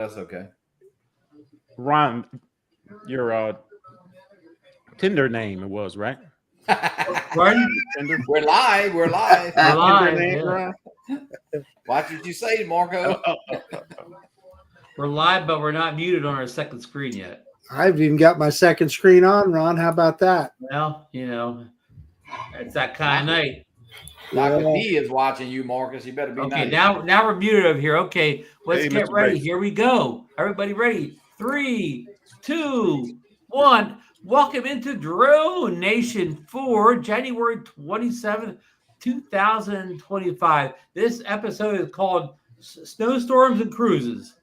That's okay. Ron, your Tinder name it was, right? Pardon? We're live. We're live. We're live. Name, Yeah. Ron? Watch what you say, DeMarco. We're live, but we're not muted on our second screen yet. I've even got my second screen on, Ron. How about that? Well, you know, it's that kind of night. Dr. D is watching you, Marcus. You better be Okay, nice. now we're muted over here. Okay, let's Hey, get Mr. ready. Brace. Here we go. Everybody ready? 3, 2, 1. Welcome into Drone Nation for January 27th, 2025. This episode is called Snowstorms and Cruises.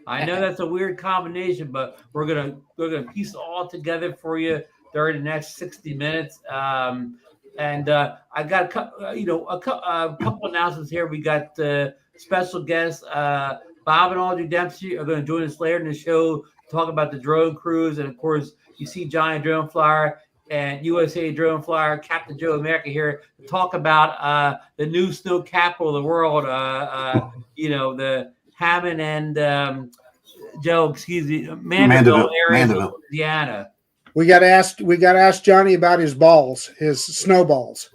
I know that's a weird combination, but we're gonna piece it all together for you during the next 60 minutes. And I got a couple announcements here. We got special guests. Bob and Audrey Dempsey are going to join us later in the show to talk about the drone cruise. And of course, you see Johnnie Drone Flyer and USA Drone Flyer, Captain Joe America here to talk about the new snow capital of the world. The Hammond and Mandeville area of Louisiana. We got to ask Johnny about his balls, his snowballs.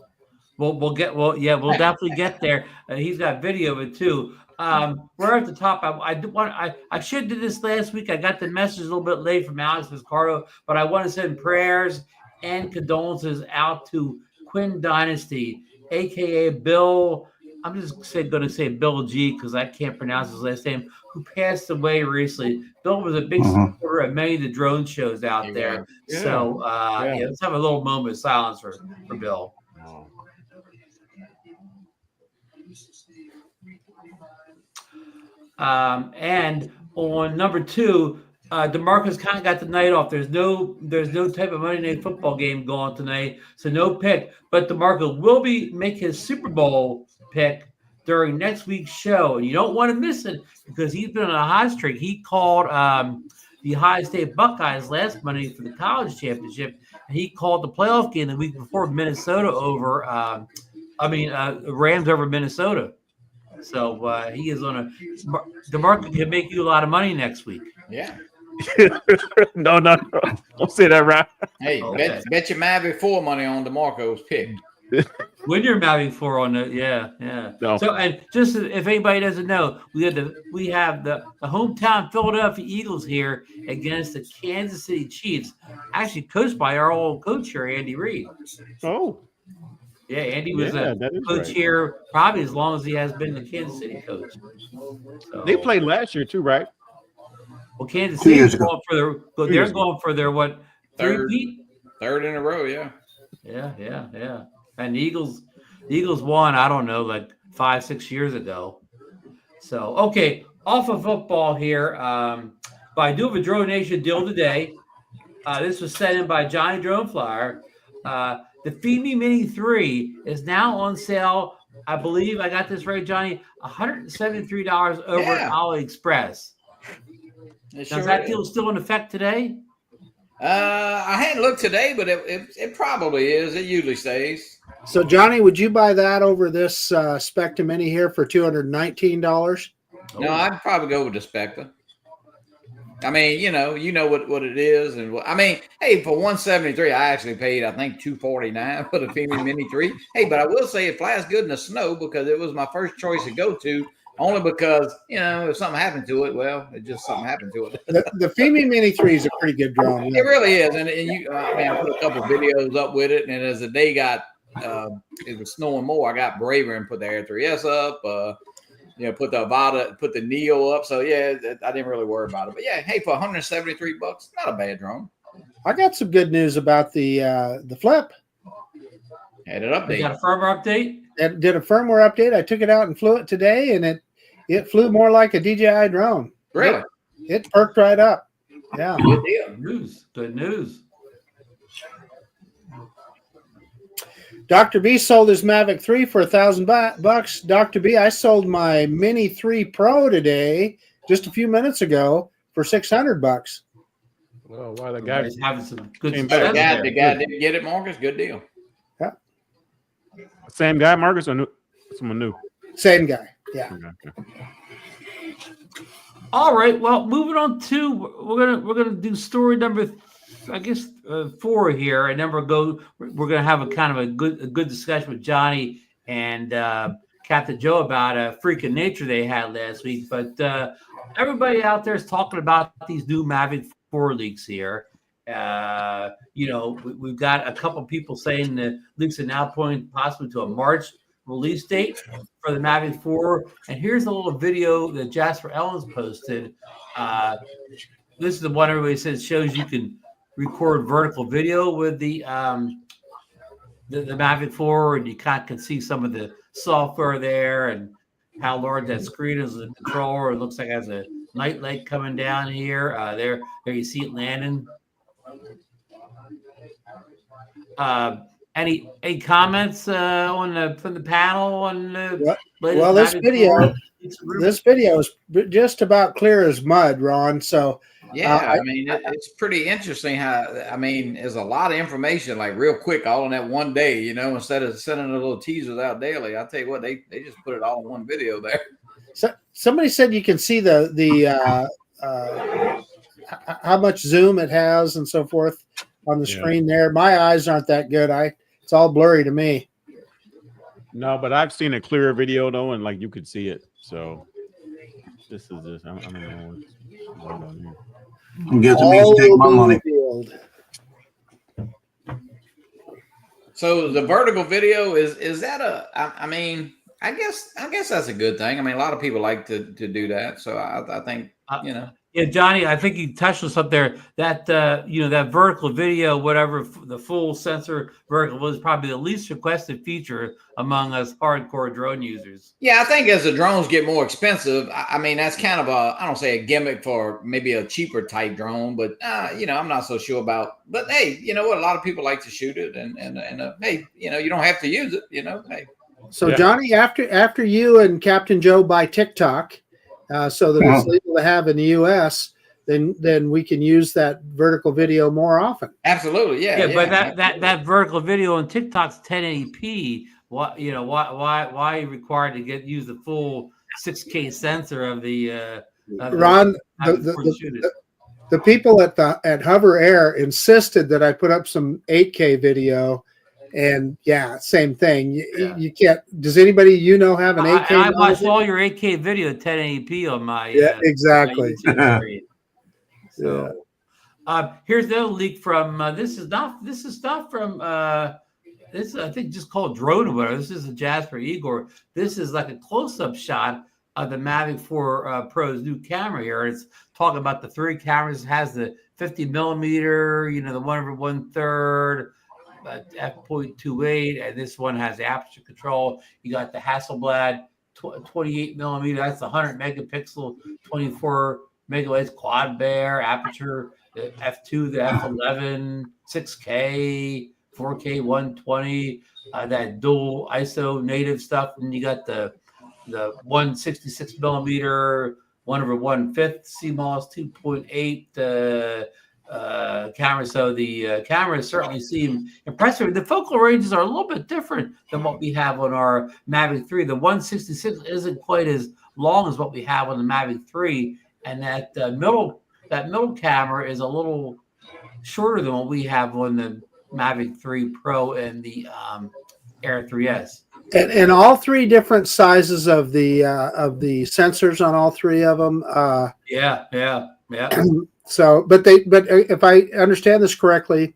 We'll definitely get there. He's got video of it too. We're at the top. I should do this last week. I got the message a little bit late from Alex Viscardo, but I want to send prayers and condolences out to Qin Dynasty, aka Bill. I'm just going to say Bill G because I can't pronounce his last name, who passed away recently. Bill was a big supporter of many of the drone shows out there. Yeah. So let's have a little moment of silence for Bill. And on number 2, DeMarco's kind of got the night off. There's no type of Monday Night Football game going tonight, so no pick. But DeMarco will make his Super Bowl pick during next week's show, and you don't want to miss it because he's been on a hot streak. He called the Ohio State Buckeyes last Monday for the college championship, and he called the playoff game the week before Minnesota over. Rams over Minnesota. So he is on DeMarco can make you a lot of money next week. Yeah. No. Don't say that, right? Hey, Okay. bet your Mavic 4 money on DeMarco's pick. When you're Mavic 4 on the yeah. No. So and just if anybody doesn't know, we have the hometown Philadelphia Eagles here against the Kansas City Chiefs, actually coached by our old coach here, Andy Reid. Oh. Yeah, Andy was Yeah, a that is coach right. here probably as long as he has been the Kansas City coach. So, They played last year too, right? well, Kansas 2 City years is ago. going for their what? Third. Three-peat? Third in a row, yeah. Yeah. And the Eagles won, I don't know, like 5-6 years ago. So, okay, off of football here. But I do have a DroneNation deal today. This was sent in by Johnnie Drone Flyer. The Fimi Mini 3 is now on sale. I believe I got this right, Johnny. $173 over at AliExpress. It Now, is sure that is. deal still in effect today? I hadn't looked today, but it probably is. It usually stays. So, Johnny, would you buy that over this Spectre Mini here for $219? No, I'd probably go with the Spectre. I mean, you know what it is, and hey, for 173, I actually paid I think $249 for the Fimi Mini 3. Hey, but I will say it flies good in the snow because it was my first choice to go to, only because if something happened to it, well, it just something happened to it. The Fimi Mini 3 is a pretty good drone. It really is, and you, I put a couple of videos up with it, and as the day got, it was snowing more. I got braver and put the Air 3S up. Put the Avata, put the Neo up. So yeah, I didn't really worry about it. But yeah, hey, for $173, not a bad drone. I got some good news about the Flip. Had it updated. You got a firmware update? It did a firmware update. I took it out and flew it today, and it flew more like a DJI drone. Really? It perked right up. Yeah. Good deal. Good news. Dr. B sold his Mavic 3 for $1,000. Dr. B, I sold my Mini 3 Pro today, just a few minutes ago, for $600. Well, why the guy He's having some good Came success back. The there. guy didn't get it, Marcus. Good deal. same guy, Marcus, or someone new? Same guy. Yeah. Okay. All right. Well, moving on to we're gonna do story number, I guess 4 here, and then we're gonna have a kind of a good discussion with Johnny and Captain Joe about a freak of nature they had last week. But everybody out there is talking about these new Mavic 4 leaks here. We've got a couple people saying the leaks are now pointing possibly to a March release date for the Mavic 4. And here's a little video that Jasper Ellens posted. This is the one everybody says shows you can record vertical video with the Mavic 4, and you kind of can see some of the software there and how large that screen is. The controller, it looks like it has a night light coming down here. There you see it landing. Any comments from the panel on well, this video is just about clear as mud, Ron. So yeah, it's pretty interesting how there's a lot of information like real quick all in that one day. Instead of sending a little teasers out daily, I'll tell you what, they just put it all in one video there. So somebody said you can see the how much zoom it has and so forth on the screen there. My eyes aren't that good. It's all blurry to me. No, but I've seen a clearer video though, and like you could see it. So this is this. I don't know what's going on here. I'm guessing me to take my money. So the vertical video is that I guess that's a good thing. A lot of people like to do that. So I think Yeah, Johnny, I think you touched on something there. That that vertical video, whatever the full sensor vertical was, probably the least requested feature among us hardcore drone users. Yeah, I think as the drones get more expensive, that's kind of I don't say a gimmick for maybe a cheaper type drone, but I'm not so sure about. But hey, you know what? A lot of people like to shoot it, and hey, you don't have to use it. Hey. So Johnny, after you and Captain Joe buy TikTok. So that it's legal to have in the U.S., then we can use that vertical video more often. Absolutely, yeah. But that vertical video on TikTok's 1080p. Why are you required to use the full 6K sensor of the? Ron, the people at Hover Air insisted that I put up some 8K video. And same thing. You can't. Does anybody have an 8K? I watched all your 8K video 1080p on my. Exactly. My so, here's the other leak from. This is not from. This is, I think, just called Drone or whatever. This is a Jasper Igor. This is like a close-up shot of the Mavic 4 Pro's new camera here. It's talking about the 3 cameras. It has the 50 millimeter. The 1/1/3. f.28, and this one has aperture control. You got the Hasselblad 28 millimeter. That's 100 megapixel, 24 megawatts quad bear aperture. The f2, the f11, 6K, 4K, 120. That dual ISO native stuff, and you got the 166 millimeter, 1/1/5 CMOS 2.8. Camera. So the cameras certainly seem impressive. The focal ranges are a little bit different than what we have on our Mavic 3. The 166 isn't quite as long as what we have on the Mavic 3, and that middle camera is a little shorter than what we have on the Mavic 3 Pro and the Air 3S. And all 3 different sizes of the sensors on all 3 of them. Yeah. So, but if I understand this correctly,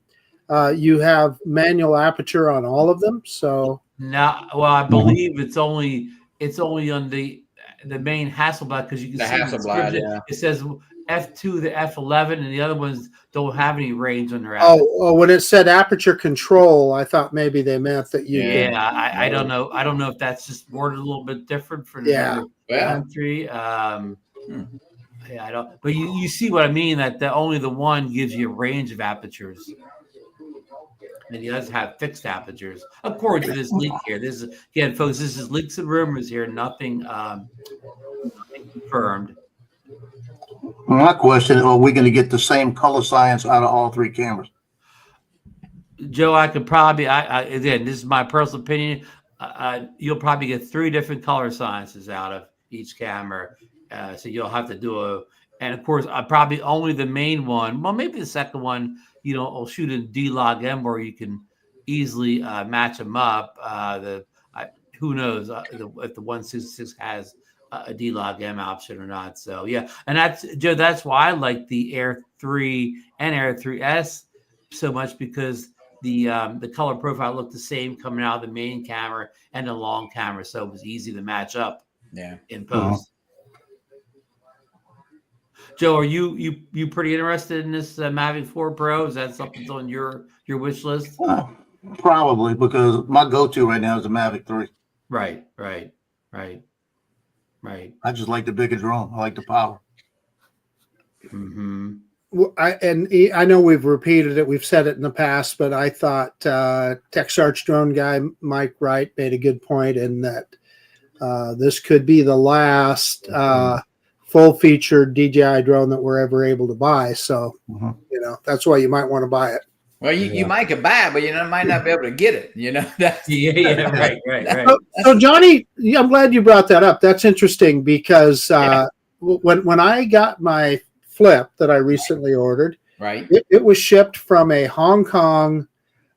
you have manual aperture on all of them. So no, well, I believe it's only on the main Hasselblad, because you can see the description. It says f2 to f11, and the other ones don't have any range on their aperture. Oh, when it said aperture control, I thought maybe they meant that you. Yeah, I don't know. I don't know if that's just worded a little bit different for the country. Yeah, I don't. But you see what I mean? That only the one gives you a range of apertures, and the others have fixed apertures. According to this leak here, this is again, folks. This is leaks and rumors here. Nothing confirmed. My question: are we going to get the same color science out of all 3 cameras? Joe, I could probably. Again, this is my personal opinion. You'll probably get 3 different color sciences out of each camera. So you'll have to do and of course, probably only the main one. Well, maybe the second one, will shoot in D-Log M where you can easily match them up. Who knows if the 166 has a D-Log M option or not. So yeah, and that's Joe. That's why I like the Air 3 and Air 3S so much, because the color profile looked the same coming out of the main camera and the long camera, so it was easy to match up. Yeah, in post. Joe, are you pretty interested in this Mavic 4 Pro? Is that something on your wish list? Probably, because my go-to right now is the Mavic 3. Right. I just like the bigger drone. I like the power. Mm-hmm. Well, I know we've repeated it. We've said it in the past, but I thought TechSarch drone guy Mike Wright made a good point in that this could be the last full-featured DJI drone that we're ever able to buy. So, that's why you might want to buy it. Well, you might could buy it, but might not be able to get it. That's right. So Johnny, I'm glad you brought that up. That's interesting because when I got my Flip that I recently ordered, right, it was shipped from a Hong Kong.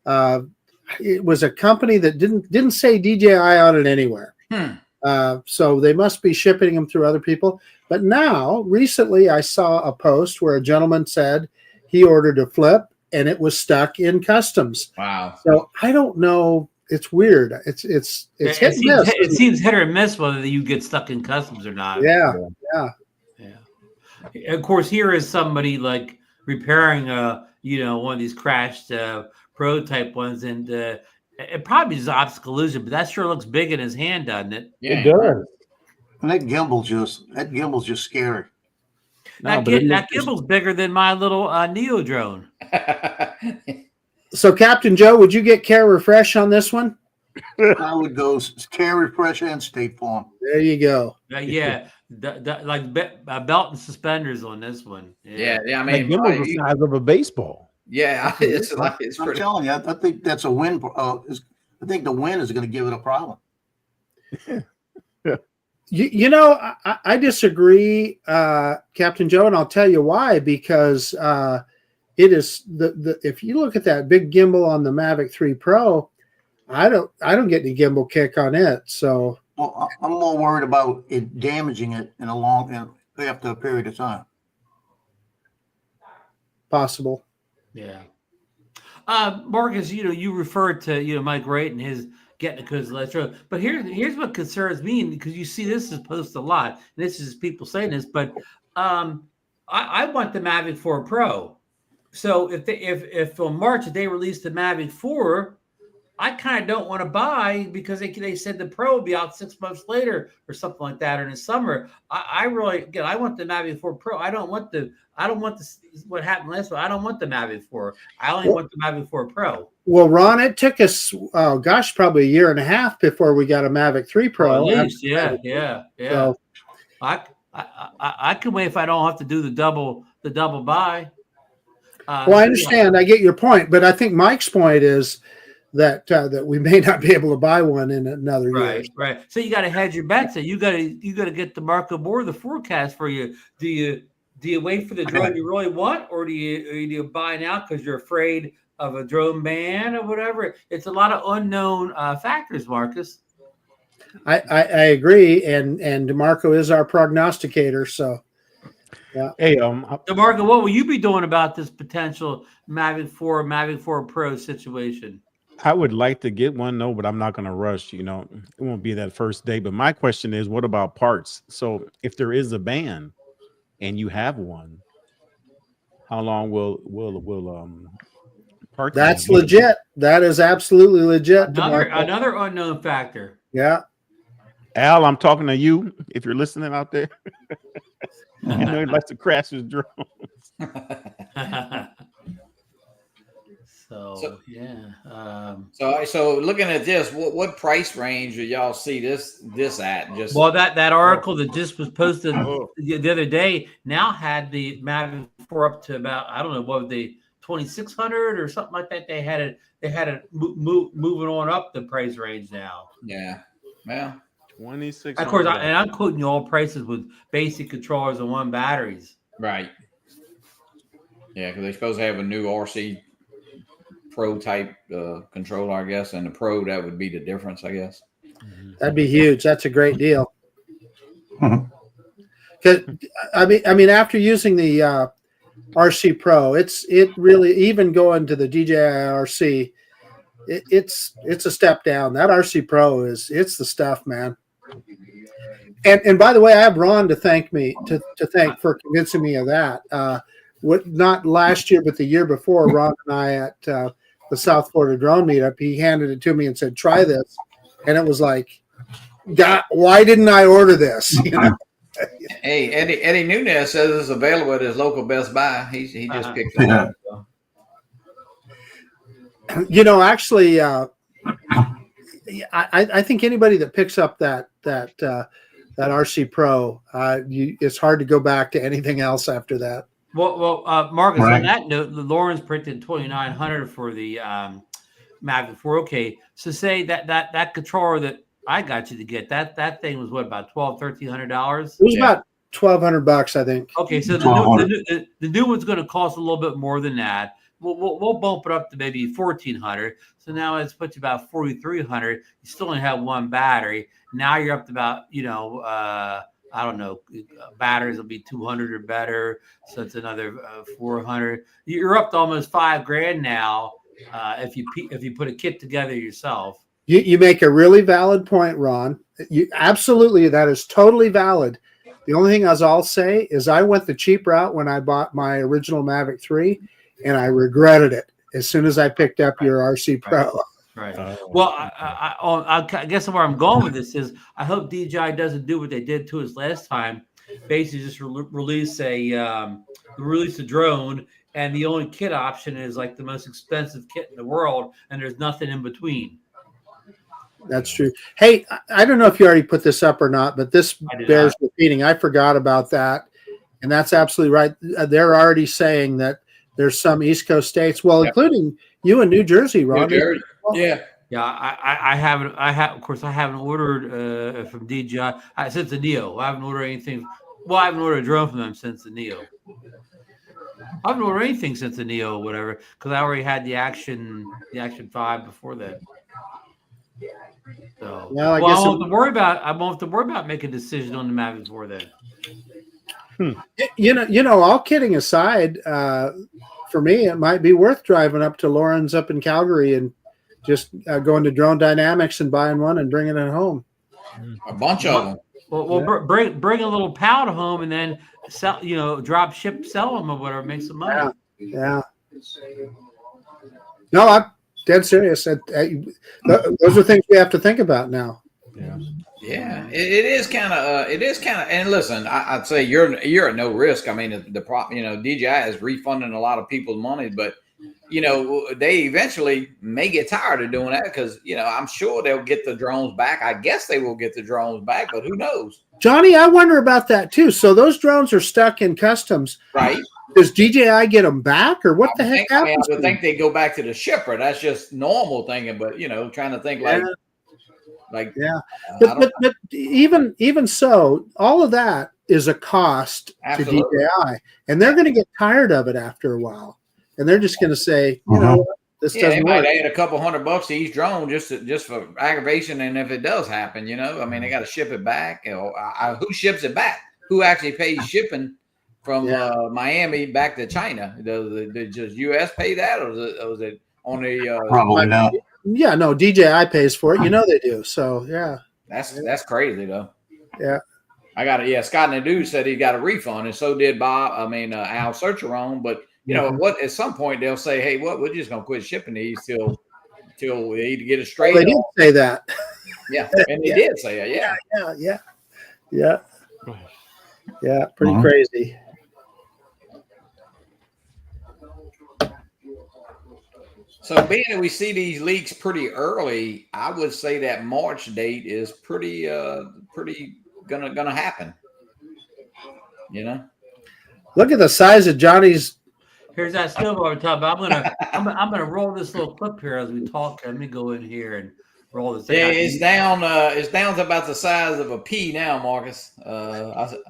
It was a company that didn't say DJI on it anywhere. So they must be shipping them through other people. But now, recently, I saw a post where a gentleman said he ordered a Flip and it was stuck in customs. Wow. So I don't know. It's weird. It's hit and miss. It seems hit or miss whether you get stuck in customs or not. Yeah. Of course, here is somebody like repairing one of these crashed prototype ones, and it probably is optical collision, but that sure looks big in his hand, doesn't it? Yeah, it does. And that gimbal's just scary. That gimbal's bigger than my little Neo drone. So, Captain Joe, would you get Care Refresh on this one? I would go Care Refresh and State Farm. There you go. Yeah, like belt and suspenders on this one. Yeah. I Like mean, gimbal's the size of a baseball. yeah, it's I'm pretty. telling you, I think that's a win. I think the win is going to give it a problem. I disagree, Captain Joe, and I'll tell you why. Because it is if you look at that big gimbal on the Mavic 3 Pro, I don't get any gimbal kick on it. So I'm more worried about it damaging it after a period of time. Possible. Yeah. Marcus, you referred to Mike Wright and his getting because electro, but here's what concerns me, because you see this is posted a lot, and this is people saying this, but I want the Mavic 4 Pro. So if on March they release the Mavic 4, I kind of don't want to buy, because they said the Pro will be out 6 months later or something like that, or in the summer. I want the Mavic 4 Pro. I don't want what happened last one. I don't want the Mavic 4. I only want the Mavic 4 Pro. Well, Ron, it took us, probably a year and a half before we got a Mavic 3 Pro. At least, yeah. So, I can wait if I don't have to do the double buy. Well, I understand. I get your point, but I think Mike's point is that we may not be able to buy one in another year. Right. So you got to hedge your bets. You got to get DeMarco board the forecast for you. Do you wait for the drone you really want, or do you buy now because you're afraid of a drone ban or whatever? It's a lot of unknown factors, Marcus. I agree, and DeMarco is our prognosticator. So, yeah. Hey, DeMarco, what will you be doing about this potential Mavic 4 Pro situation? I would like to get one, no, but I'm not going to rush. It won't be that first day. But my question is, what about parts? So if there is a ban and you have one, how long will parts? That's legit. That is absolutely legit. Another unknown factor. Yeah. Al, I'm talking to you. If you're listening out there, he likes to crash his drones. So yeah. So looking at this, what price range do y'all see this at? Just that article that just was posted the other day now had the Mavic 4 up to about, I don't know, what the 2,600 or something like that. They had it moving on up the price range now. Yeah. Well, 26. Of course, and I'm quoting you all prices with basic controllers and 1 batteries. Right. Yeah, because they're supposed to have a new RC Pro type controller, I guess, and the Pro, that would be the difference, I guess. That'd be huge. That's a great deal. Because I mean, after using the RC Pro, it really, even going to the DJI RC, it's a step down. That RC Pro it's the stuff, man. And by the way, I have Ron to thank for convincing me of that. Not last year, but the year before, Ron and I at the South Florida Drone Meetup, he handed it to me and said, "Try this," and it was like, God, why didn't I order this? You know? Hey, Eddie Nunez says it's available at his local Best Buy. He just picked it up. So. You know, actually, I think anybody that picks up that RC Pro, it's hard to go back to anything else after that. Well, Marcus, on that note, Lauren's printed 2,900 for the Mavic 4. Okay, so say that controller that I got you to get, that thing was what, about $1,200-$1,300? It was about $1,200, I think. Okay, so the new one's going to cost a little bit more than that. We'll bump it up to maybe $1,400. So now it's put you about $4,300. You still only have 1 battery. Now you're up to about, I don't know, batteries will be 200 or better. So it's another 400. You're up to almost $5,000 now if you put a kit together yourself. You make a really valid point, Ron. Absolutely, that is totally valid. The only thing I'll say is I went the cheap route when I bought my original Mavic 3, and I regretted it as soon as I picked up your RC Pro. Right. Well, I guess where I'm going with this is I hope DJI doesn't do what they did to us last time. Basically, just release a drone, and the only kit option is like the most expensive kit in the world, and there's nothing in between. That's true. Hey, I don't know if you already put this up or not, but this bears repeating. I forgot about that, and that's absolutely right. They're already saying that there's some East Coast states, including you in New Jersey, Ron. Yeah. I haven't. Of course, I haven't ordered from DJI since the Neo. I haven't ordered anything. Well, I haven't ordered a drone from them since the Neo. I haven't ordered anything since the Neo, or whatever, because I already had the Action 5 before that. So, I won't have to worry about. I won't have to worry about making a decision on the Mavic 4 then. You know. All kidding aside, for me, it might be worth driving up to Lauren's up in Calgary and just going to Drone Dynamics and buying one and bringing it home. A bunch of them. Well, bring a little powder home and then sell. Drop ship, sell them or whatever, make some money. Yeah. No, I'm dead serious. Those are things we have to think about now. Yeah, it is kind of. And listen, I'd say you're at no risk. I mean, DJI is refunding a lot of people's money, but they eventually may get tired of doing that because I'm sure they'll get the drones back. I guess they will get the drones back, but who knows? Johnny, I wonder about that too. So those drones are stuck in customs, right? Does DJI get them back, or what the heck happens? I would think they go back to the shipper. That's just normal thinking, but trying to think but even so, all of that is a cost to DJI, and they're going to get tired of it after a while, and they're just going to say, this doesn't work. They add a couple $100 to each drone just for aggravation, and if it does happen, I mean, they got to ship it back. Who ships it back? Who actually pays shipping from Miami back to China? Does US pay that, or was it on the probably not? Yeah, no, DJI pays for it. They do. So yeah, that's crazy though. Yeah, I got it. Yeah, Scott Nadeau said he got a refund, and so did Bob. I mean, Al Searcheron. But what? At some point they'll say, "Hey, we're just gonna quit shipping these till they either get it straight." They did say that. Yeah, and they did say it. Yeah. Pretty crazy. So being that we see these leaks pretty early, I would say that March date is pretty gonna happen. Look at the size of Johnny's. Here's that snowball on top. I'm gonna roll this little clip here as we talk. Let me go in here and roll this Yeah, thing out. it's down. It's down to about the size of a pea now, Marcus. What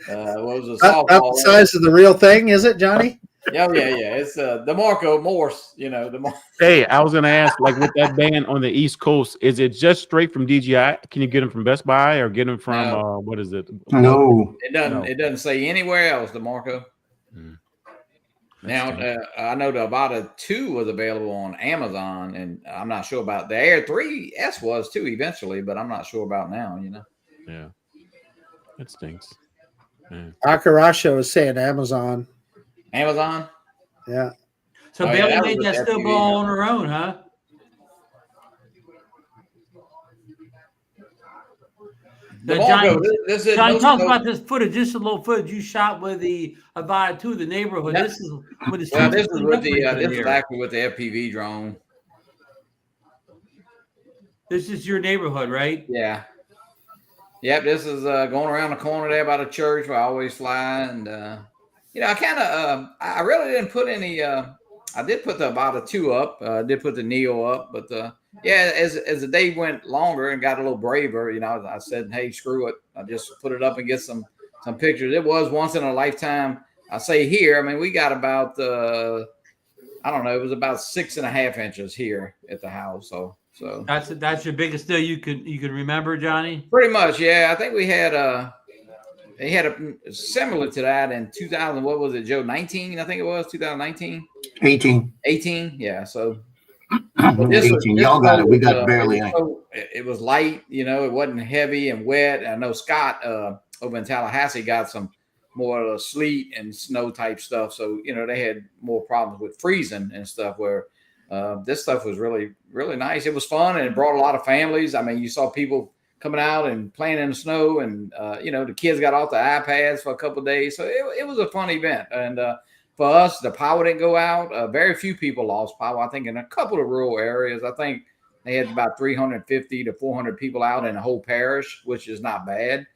was a About softball? the size of the real thing, is it, Johnnie? Yeah. It's DeMarco Morse. Hey, I was gonna ask, like with that band on the East Coast, is it just straight from DJI? Can you get them from Best Buy or get them from what is it? No. It doesn't. No. It doesn't say anywhere else, DeMarco. Now I know the Avata 2 was available on Amazon, and I'm not sure about the Air 3S was too eventually, but I'm not sure about now. Yeah, it stinks. Akarasho is saying Amazon. Amazon. Yeah. So Oh, Bailey yeah, that made was that with still FPV, ball huh? on her own, huh? DeMarco, this is Johnny, no talk snow- about this footage. Just a little footage you shot with the Avata 2, the neighborhood. Yeah. This is with the Well, streets this is cleaned with up the pretty good this is here. actually with the FPV drone. This is your neighborhood, right? Yeah. Yep. This is going around the corner there by the church where I always fly, and I kind of I really didn't put any. I did put the Avata 2 up. I did put the Neo up, but yeah, as the day went longer and got a little braver, I said, hey, screw it. I just put it up and get some pictures. It was once in a lifetime. I say here. I mean, we got about I don't know. It was about 6.5 inches here at the house. So That's your biggest deal you can remember, Johnny? pretty much, yeah. I think we had they had a similar to that in 2000. What was it, Joe? 19, I think it was 2019. 18. 18, yeah. So 18. Y'all got it. We got barely any. It was light, it wasn't heavy and wet. I know Scott over in Tallahassee got some more sleet and snow type stuff. So, they had more problems with freezing and stuff where this stuff was really, really nice. It was fun and it brought a lot of families. I mean, you saw people coming out and playing in the snow and, the kids got off the iPads for a couple of days. So it was a fun event. And for us, the power didn't go out. Very few people lost power. I think in a couple of rural areas, I think they had about 350 to 400 people out in the whole parish, which is not bad.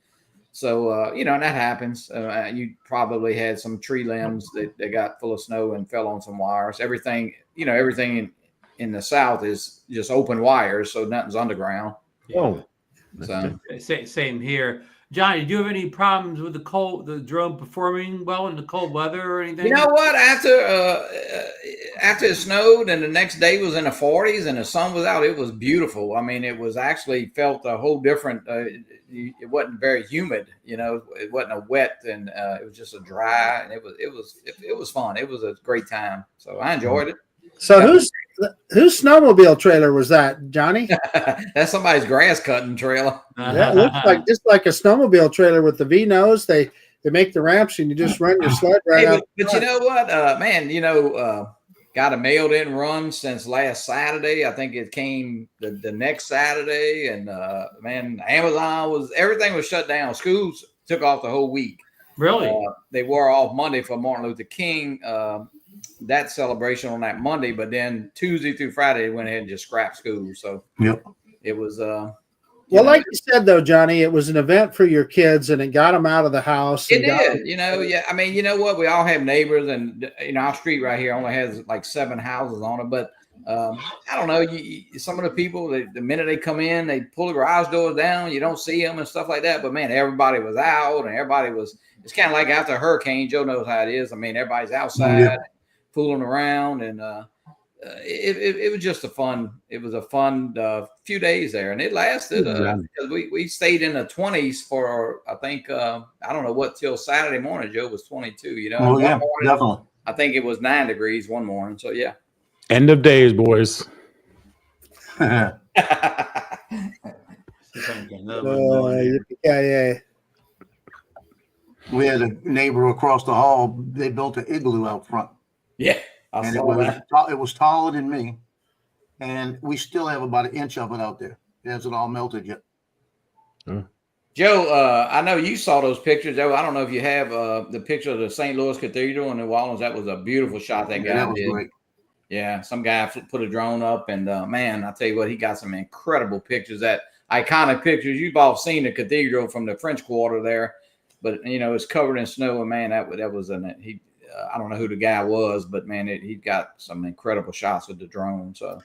So, and that happens. You probably had some tree limbs that got full of snow and fell on some wires. Everything in the South is just open wires, so nothing's underground. Oh, So Same here. Johnny, do you have any problems with the drone performing well in the cold weather or anything? you know what? After it snowed and the next day was in the 40s and the sun was out, it was beautiful. I mean, it was actually felt a whole different. It wasn't very humid, It wasn't a wet, and it was just a dry, and it was fun. It was a great time, so I enjoyed it. So whose snowmobile trailer was that, Johnny? That's somebody's grass cutting trailer. Yeah, it looks like just like a snowmobile trailer with the V nose. They make the ramps and you just run your sled right out. But you know what, man? Got a mail didn't run since last Saturday. I think it came the next Saturday, and man, everything was shut down. Schools took off the whole week. Really? They were off Monday for Martin Luther King. That celebration on that Monday, but then Tuesday through Friday they went ahead and just scrapped school. So it was like you said though, Johnny, it was an event for your kids and it got them out of the house. It did, yeah. I mean, you know what? We all have neighbors, and our street right here only has like 7 houses on it. But I don't know. Some of the people, the minute they come in, they pull the garage doors down. You don't see them and stuff like that. But man, everybody was out, and everybody was. It's kind of like after a hurricane. Joe knows how it is. I mean, everybody's outside, fooling around, and it was just a fun. It was a fun few days there, and it lasted. Because we stayed in the 20s for I think I don't know what till Saturday morning. Joe was 22. Oh yeah, definitely. I think it was 9 degrees one morning. So yeah. End of days, boys. Yeah. We had a neighbor across the hall. They built an igloo out front. Yeah, and it was taller than me, and we still have about 1 inch of it out there. It hasn't all melted yet. Joe, I know you saw those pictures. Joe, I don't know if you have the picture of the St. Louis Cathedral in New Orleans. That was a beautiful shot that guy did. Great. Yeah, some guy put a drone up, and man, I tell you what, he got some incredible pictures. That iconic pictures. You've all seen the cathedral from the French Quarter there, but it's covered in snow. And man, that was I don't know who the guy was, but man, he got some incredible shots with the drone. So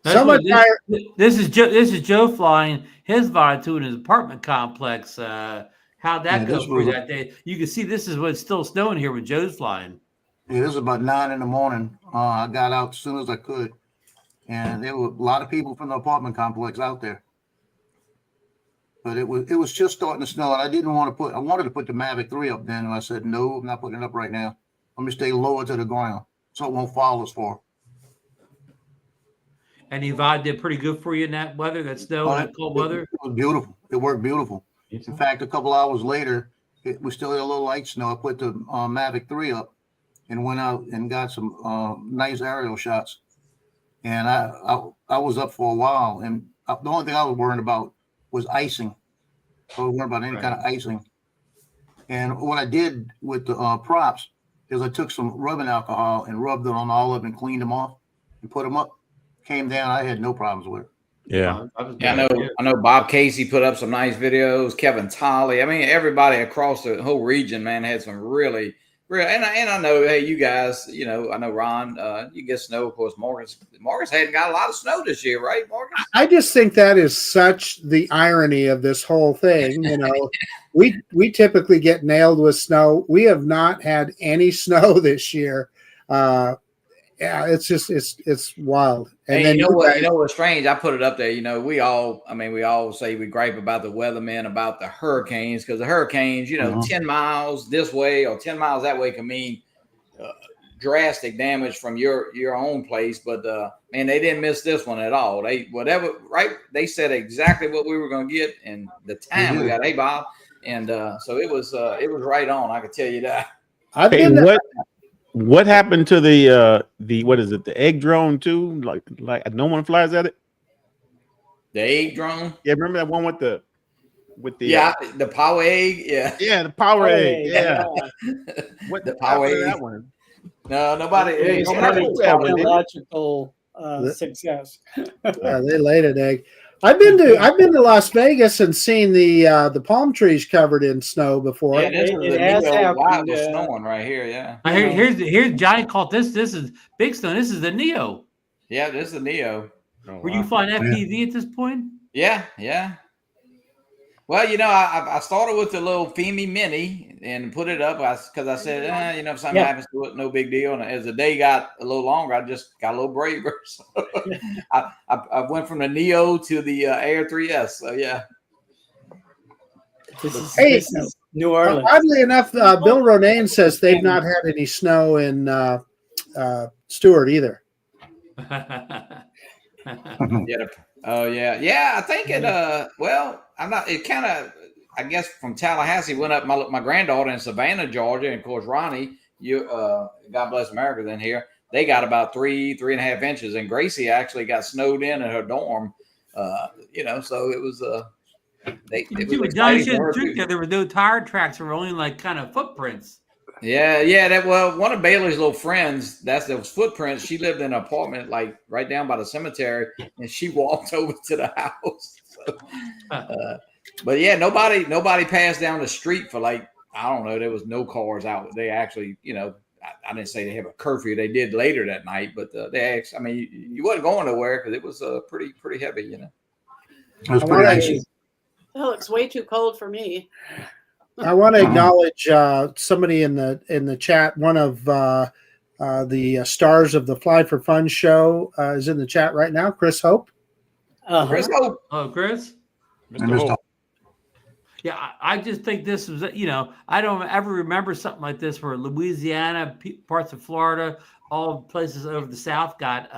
So much higher. This is Joe flying his Vita to in his apartment complex. How'd that go for you that day? You can see this is what's still snowing here when Joe's flying. Yeah, this was about 9 a.m. I got out as soon as I could, and there were a lot of people from the apartment complex out there. But it was just starting to snow, and I wanted to put the Mavic 3 up then, and I said, no, I'm not putting it up right now. I'm gonna stay lower to the ground so it won't follow us far. And Yvonne did pretty good for you in that weather, that snow and that cold weather? It was beautiful. It worked beautiful. In fact, a couple hours later, we still had a little light snow. I put the Mavic 3 up and went out and got some nice aerial shots. And I was up for a while. And the only thing I was worried about was icing. I was worried about any kind of icing. And what I did with the props is I took some rubbing alcohol and rubbed it on all of them and cleaned them off and put them up. Came down. I had no problems with it. Yeah. I know Bob Casey put up some nice videos. Kevin Tolley. I mean, everybody across the whole region, man, had some really. And I know, hey, you guys, I know Ron, you get snow. Of course, Marcus hadn't got a lot of snow this year, right, Marcus? I just think that is such the irony of this whole thing. We typically get nailed with snow. We have not had any snow this year. Yeah, it's just it's wild. And hey, then you know what's strange? I put it up there. We all say we gripe about the weathermen about the hurricanes, because the hurricanes, 10 miles this way or 10 miles that way can mean drastic damage from your own place. But man, they didn't miss this one at all. They said exactly what we were going to get and the time we got. Hey, Bob, and so it was right on. I can tell you that. What happened to the what is it, the egg drone too? Like no one flies at it. The egg drone. Yeah, remember that one with the the power egg. Yeah, the power egg. Yeah. What the power egg? That one. No, nobody. Technological success. They laid an egg. I've been to Las Vegas and seen the palm trees covered in snow before. Yeah, it has happened. Snowing right here. Yeah. Here's Johnny called this. This is Big Stone. This is the Neo. Yeah, this is the Neo. Were you flying FPV at this point? Yeah. Well, I started with the little Fimi Mini and put it up because I said, if something happens to it, no big deal. And as the day got a little longer, I just got a little braver. So I went from the Neo to the Air 3S. So yeah. This is New Orleans. Oddly enough, Bill Ronayne says they've not had any snow in Stewart either. Yeah. I think it. Well, I'm not. It kind of. I guess from Tallahassee went up. My granddaughter in Savannah, Georgia, and of course Ronnie. God bless America. Then here they got about 3.5 inches, and Gracie actually got snowed in her dorm. So it was. There were no tire tracks. There were only like kind of footprints. Yeah. One of Bailey's little friends, those footprints. She lived in an apartment like right down by the cemetery, and she walked over to the house. So, but yeah, nobody passed down the street for I don't know. There was no cars out. They actually, I didn't say they have a curfew. They did later that night, but they actually, I mean, you wasn't going nowhere because it was pretty heavy. It was pretty nice. Oh, it's way too cold for me. I want to acknowledge somebody in the chat. One of the stars of the Fly for Fun show is in the chat right now. Chris Hope. Chris Hope. Oh, Chris. Mr. Hope. Yeah, I just think this was, I don't ever remember something like this where Louisiana, parts of Florida, all places over the South got,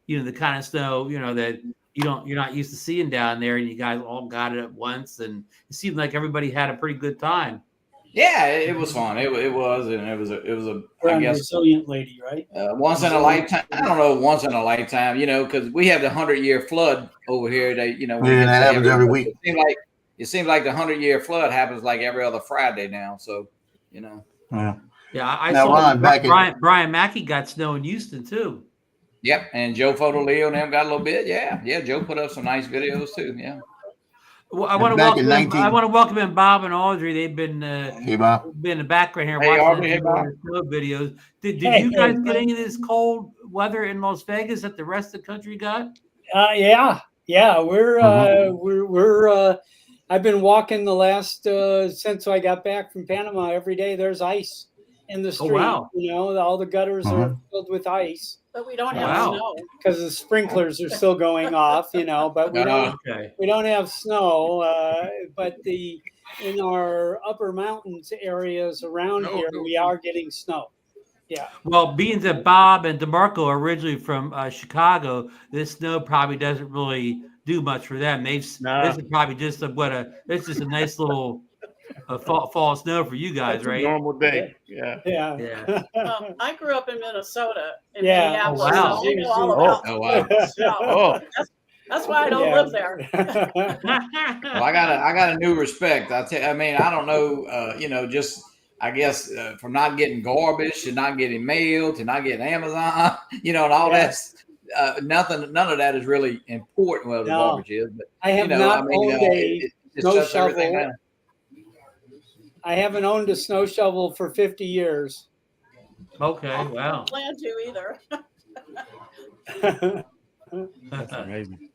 the kind of snow, that you're not used to seeing down there, and you guys all got it at once, and it seemed like everybody had a pretty good time. Yeah, it was fun. It was, and it was a I guess resilient lady, right? Once in a lifetime. I don't know, once in a lifetime, because we have the 100-year flood over here. That that happens every week. It seems like the 100-year flood happens like every other Friday now. So, Yeah. Yeah, I saw Brian Mackey got snow in Houston too. Yep, and Joe Fotoleo and them got a little bit. Yeah. Joe put up some nice videos too. Yeah. Well, I want to welcome in Bob and Audrey. They've been been in the background here watching the videos. Did you guys get any of this cold weather in Las Vegas that the rest of the country got? Yeah. We're. I've been walking the last since I got back from Panama. Every day there's ice in the street. wow. You know, all the gutters are filled with ice But we don't have Wow. snow. because the sprinklers are still going off. You know, but we don't. Okay. We don't have snow. But in our upper mountains areas around here, we are getting snow. Yeah. Well, being that Bob and DeMarco are originally from Chicago, this snow probably doesn't really do much for them. This is probably just it's just a nice little fall snow for you guys, That's a right? normal day. Yeah. Yeah. I grew up in Minnesota. In Yeah. Minneapolis, Oh, wow. so I know all about Oh wow. snow. Oh, That's why I don't live there. Well, I got a new respect. I mean, I don't know, just I guess from not getting garbage to not getting mail to not getting Amazon, and all that's none of that is really important. Well, the No. garbage is, but I have not owned a it snow shuts everything shovel. down. I haven't owned a snow shovel for 50 years. Okay. I Wow. don't plan to either. that's amazing.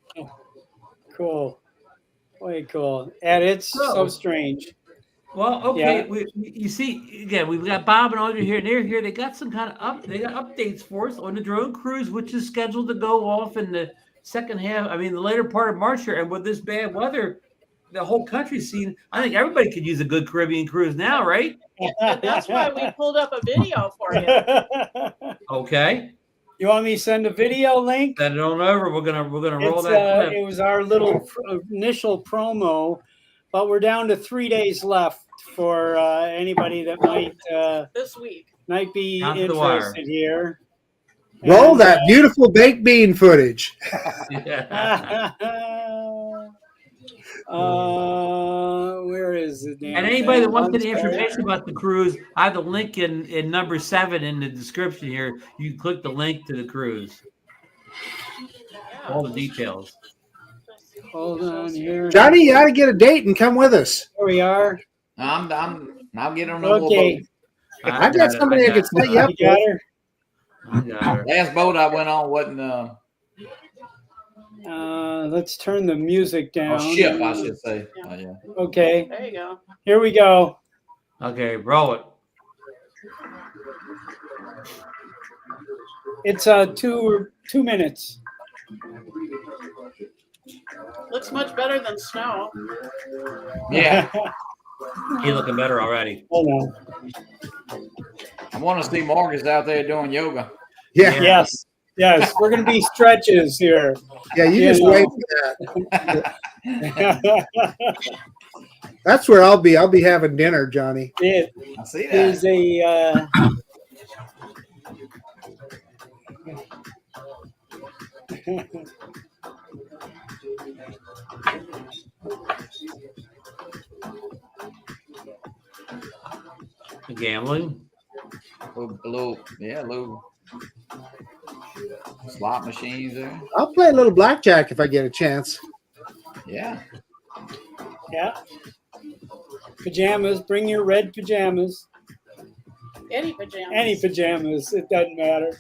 Cool. Way cool. And it's so strange. Well, okay. Yeah. You see, again, we've got Bob and Audrey here, and they're here. They got some kind of they got updates for us on the drone cruise, which is scheduled to go off in the second half. I mean, the later part of March here, and with this bad weather, the whole country's seen. I think everybody could use a good Caribbean cruise now, right? And that's why we pulled up a video for you. Okay. You want me to send a video link? Send it on over. We're gonna roll It's, that clip. it was our little initial promo, but we're down to 3 days left for anybody that This week. might be Down to the wire. interested here. Roll And, that beautiful baked bean footage. Yeah. Where is it? And anybody that wants any information about the cruise, I have the link in number 7 in the description here. You can click the link to the cruise. All the details. Hold on here. Johnny, you ought to get a date and come with us. Here we are. I'm getting on the little Okay. boat. I got somebody that can set you up. You got her? I got her. Last boat I went on wasn't Let's turn the music down. ship, I should say. Yeah. Yeah. Okay, There you go. here we go. Okay, roll it. It's 2 minutes. Looks much better than snow. Yeah. He's looking better already. Hold on. I want to see Marcus out there doing yoga. Yeah, Yes, yes, we're gonna be stretches here. yeah. You Yeah, just no. wait for that. That's where I'll be. I'll be having dinner, Johnny. It I see that. is a. Gambling. little slot machines there. I'll play a little blackjack if I get a chance. Yeah. Yeah. Pajamas. Bring your red pajamas. Any pajamas. Any pajamas. It doesn't matter.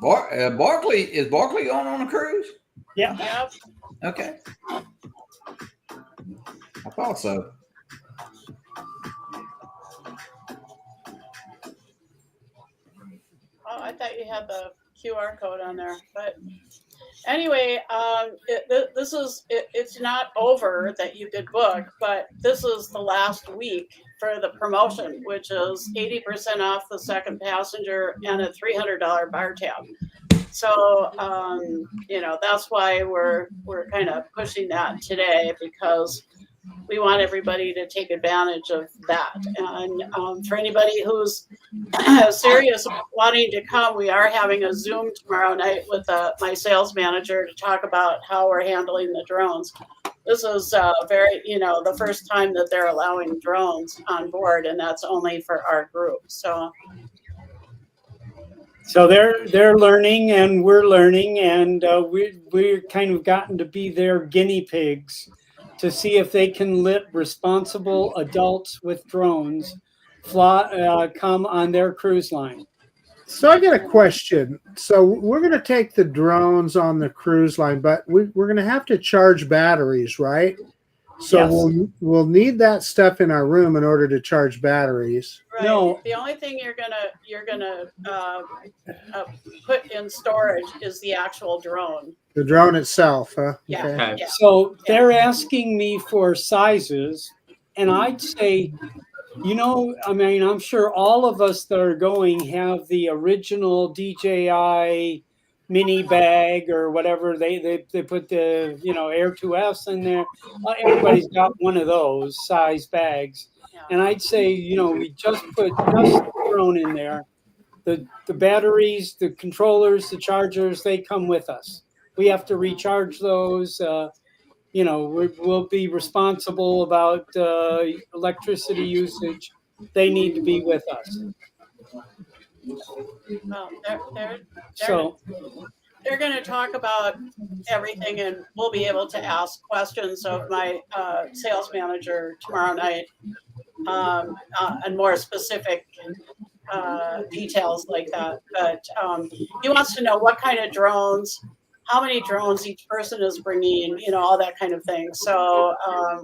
Barkley is Barkley going on a cruise? Yeah. Yep. Okay. I thought so. Oh, I thought you had the QR code on there, but anyway, it's not over that you could book, but this is the last week for the promotion, which is 80% off the second passenger and a $300 bar tab. So, that's why we're kind of pushing that today, because we want everybody to take advantage of that. And for anybody who's serious about wanting to come, we are having a Zoom tomorrow night with my sales manager to talk about how we're handling the drones. This is the first time that they're allowing drones on board, and that's only for our group. So they're learning and we're learning, and we're kind of gotten to be their guinea pigs to see if they can let responsible adults with drones fly come on their cruise line. So I got a question. So we're going to take the drones on the cruise line, but we're going to have to charge batteries, right? So Yes. we'll need that stuff in our room in order to charge batteries. Right. No. The only thing you're gonna put in storage is the actual drone. The drone itself, huh? Yeah. Okay. Okay. Yeah. So they're asking me for sizes, and I'd say, I mean, I'm sure all of us that are going have the original DJI mini bag or whatever. They put the Air 2S in there. Everybody's got one of those size bags, and I'd say we just put the drone in there. The batteries, the controllers, the chargers, they come with us. We have to recharge those. We'll be responsible about electricity usage. They need to be with us. Well, So they're going to talk about everything, and we'll be able to ask questions of my sales manager tomorrow night, and more specific details like that. But he wants to know what kind of drones, how many drones each person is bringing, all that kind of thing. So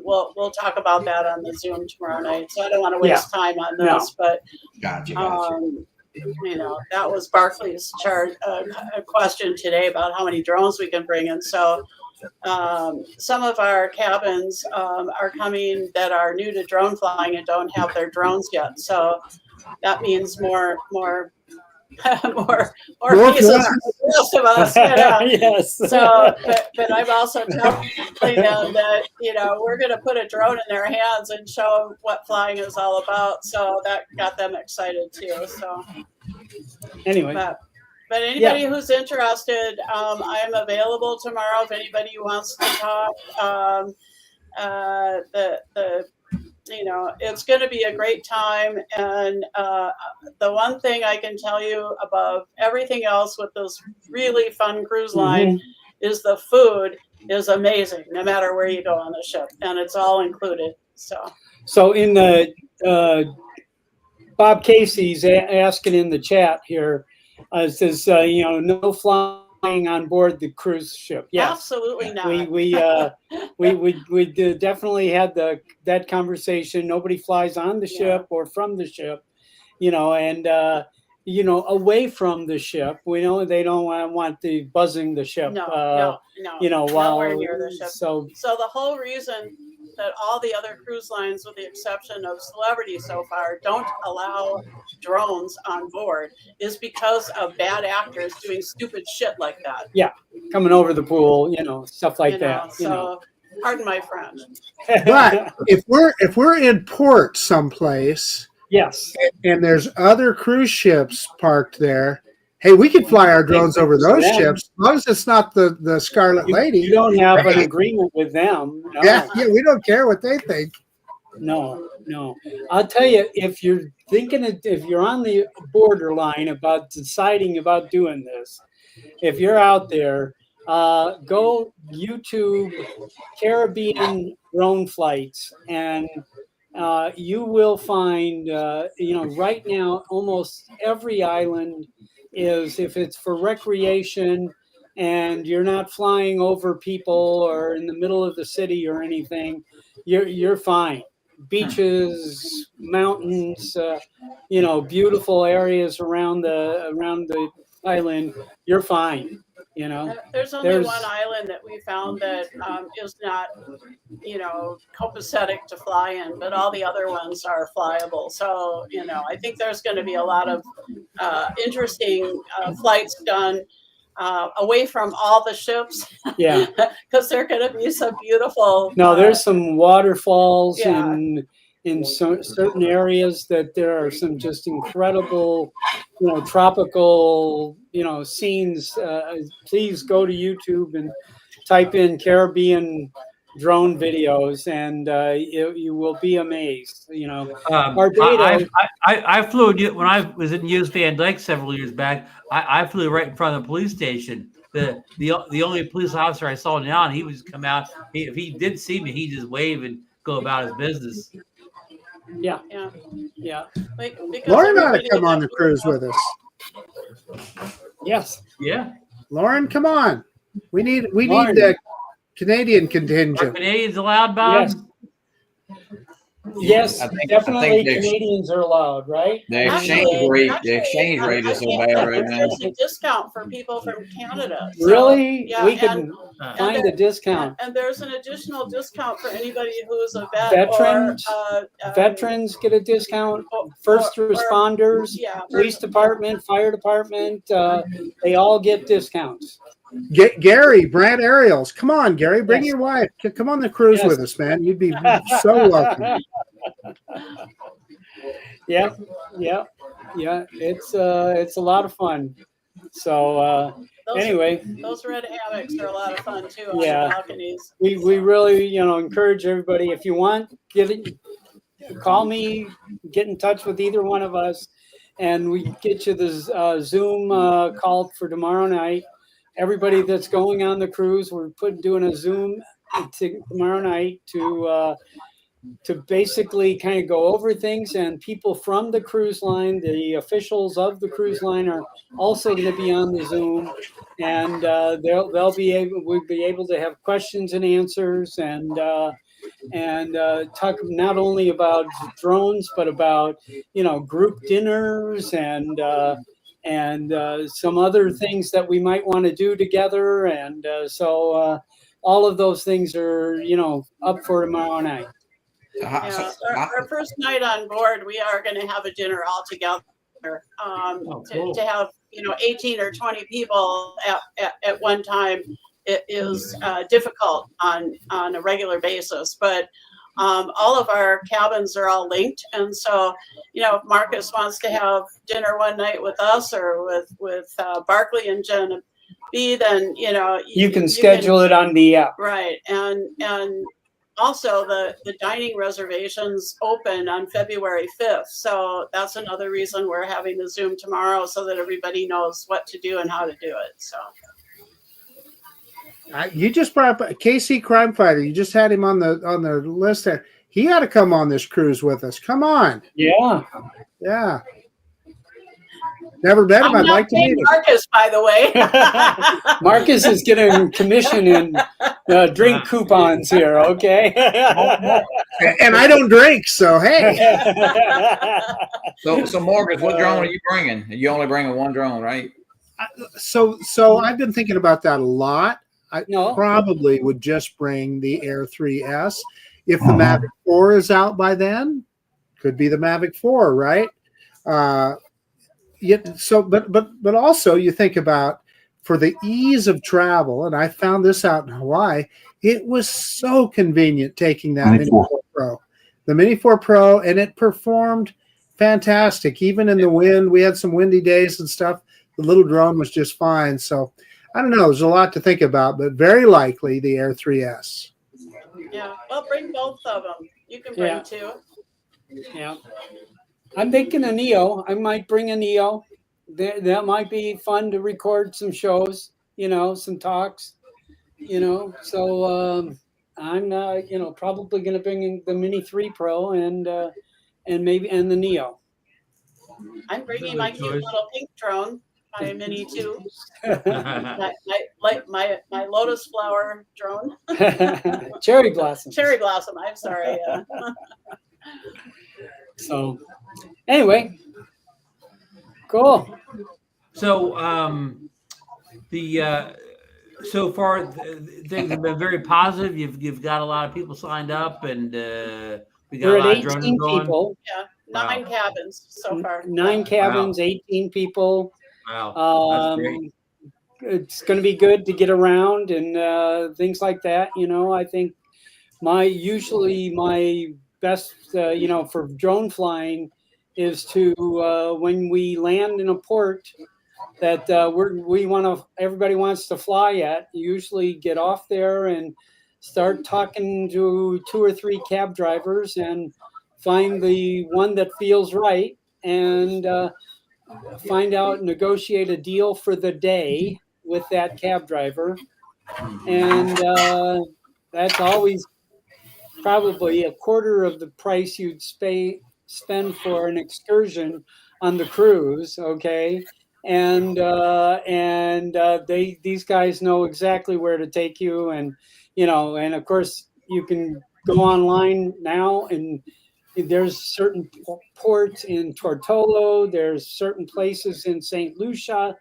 we'll talk about that on the Zoom tomorrow night. So I don't want to waste time on this, but Gotcha. that was Barclays' a question today about how many drones we can bring in. So some of our cabins are coming that are new to drone flying and don't have their drones yet. So that means more pieces for the rest of us. yes. So, but I'm also telling them that we're going to put a drone in their hands and show them what flying is all about. So that got them excited too. So Anyway, but anybody who's interested, I'm available tomorrow if anybody wants to talk. It's going to be a great time. And the one thing I can tell you above everything else with this really fun cruise line is the food is amazing, no matter where you go on the ship, and it's all included. So in the Bob Casey's asking in the chat here, says no flying on board the cruise ship. Yes, absolutely not. We definitely had that conversation. Nobody flies on the ship or from the ship, and away from the ship. We know they don't want the buzzing the ship. No. While nowhere near the ship. So the whole reason that all the other cruise lines, with the exception of Celebrity so far, don't allow drones on board is because of bad actors doing stupid shit like that. Yeah, coming over the pool, stuff like that. So, pardon my French. But if we're in port someplace, yes, and there's other cruise ships parked there, hey, we could fly our drones over those ships as long as it's not the Scarlet Lady. You don't have an agreement with them. No. Yeah, we don't care what they think. No. I'll tell you, if you're on the borderline about deciding about doing this, if you're out there, go YouTube Caribbean drone flights, and you will find, right now, almost every island is, if it's for recreation and you're not flying over people or in the middle of the city or anything, you're fine. Beaches, mountains, beautiful areas around the island, you're fine. There's only one island that we found that is not, copacetic to fly in, but all the other ones are flyable. So, I think there's going to be a lot of interesting flights done away from all the ships. Yeah. Because there are going to be some beautiful. No, there's some waterfalls in certain areas that there are some just incredible, tropical, scenes. Please go to YouTube and type in Caribbean drone videos, and you will be amazed. I flew when I was in US Van Dyke several years back. I flew right in front of the police station the only police officer I saw now, and he was come out. If he did see me, he just wave and go about his business. Yeah. Because Lauren ought to everybody come on the that- cruise with us. Yes. Yeah, Lauren, come on. We need Lauren. the Canadian are contingent. Canadians allowed, Bob? Yes. Yes, I think definitely the- Canadians are allowed, right? The exchange rate is so bad right now. There's a discount for people from Canada. So, Really? yeah, We can and find a discount. And there's an additional discount for anybody who's a vet Veterans? or Veterans get a discount. or- First or- responders, yeah, police department, fire department, they all get discounts. Gary, Brant Ariels. Come on, Gary. Bring Yes. your wife. Come on the cruise Yes. with us, man. You'd be so welcome. Yeah. It's a lot of fun. So those, anyway, those red hammocks are a lot of fun too on Yeah. the balconies. we really encourage everybody. If you want, call me, get in touch with either one of us, and we get you the Zoom call for tomorrow night. Everybody that's going on the cruise, we're doing a Zoom tomorrow night to basically kind of go over things, and people from the cruise line, the officials of the cruise line, are also going to be on the Zoom, and we'll be able to have questions and answers, and talk not only about drones but about group dinners and some other things that we might want to do together, and so all of those things are up for tomorrow night. Yeah, our first night on board, we are going to have a dinner all together. Cool. To have 18 or 20 people at one time, it is difficult on a regular basis. But all of our cabins are all linked, and so if Marcus wants to have dinner one night with us or with Barkley and Jen B, then You can schedule it on the app. right, and also the dining reservations open on February 5th, so that's another reason we're having the Zoom tomorrow, so that everybody knows what to do and how to do it. So You just brought up KC Crime Fighter. You just had him on the list there. He ought to come on this cruise with us. Come on. Yeah. Never met him. I'm I'd not like to meet paying him. Marcus, by the way. Marcus is getting commission in drink coupons here. Okay. And I don't drink, so hey. So Marcus, what drone are you bringing? You only bringing one drone, right? So I've been thinking about that a lot. I probably would just bring the Air 3S. If the Mavic 4 is out by then, could be the Mavic 4, right? But also you think about, for the ease of travel, and I found this out in Hawaii, it was so convenient taking that Mini 4 Pro. The Mini 4 Pro, and it performed fantastic. Even in the wind, we had some windy days and stuff. The little drone was just fine. So I don't know. There's a lot to think about, but very likely the Air 3S. Yeah, well, bring both of them. You can bring two. Yeah. I'm thinking a Neo. I might bring a Neo. That might be fun to record some shows, some talks, So I'm, probably going to bring in the Mini 3 Pro and the Neo. I'm bringing my cute little pink drone, my Mini 2, my lotus flower drone. Cherry blossom. Cherry blossom. I'm sorry. So, anyway, cool. So so far things have been very positive. You've got a lot of people signed up, and we got We're a lot at of 18 drones going. people. Yeah, 9 cabins so far. 9 cabins, 18 people. Wow, that's great. It's going to be good to get around and things like that. I think my best, for drone flying is to when we land in a port that everybody wants to fly at, usually get off there and start talking to 2 or 3 cab drivers and find the one that feels right and negotiate a deal for the day with that cab driver, and that's always probably a quarter of the price you'd spend for an excursion on the cruise. Okay. And these guys know exactly where to take you, and and of course you can go online now, and there's certain ports in Tortolo, there's certain places in St. Lucia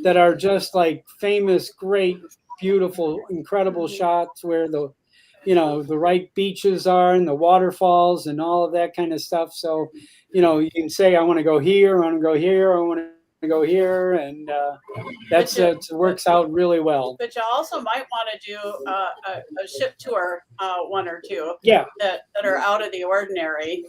that are just like famous, great, beautiful, incredible shots where the right beaches are and the waterfalls and all of that kind of stuff. So you can say, I want to go here, I want to go here, I want to go here, and it works out really well. But you also might want to do a ship tour, one or two, that are out of the ordinary,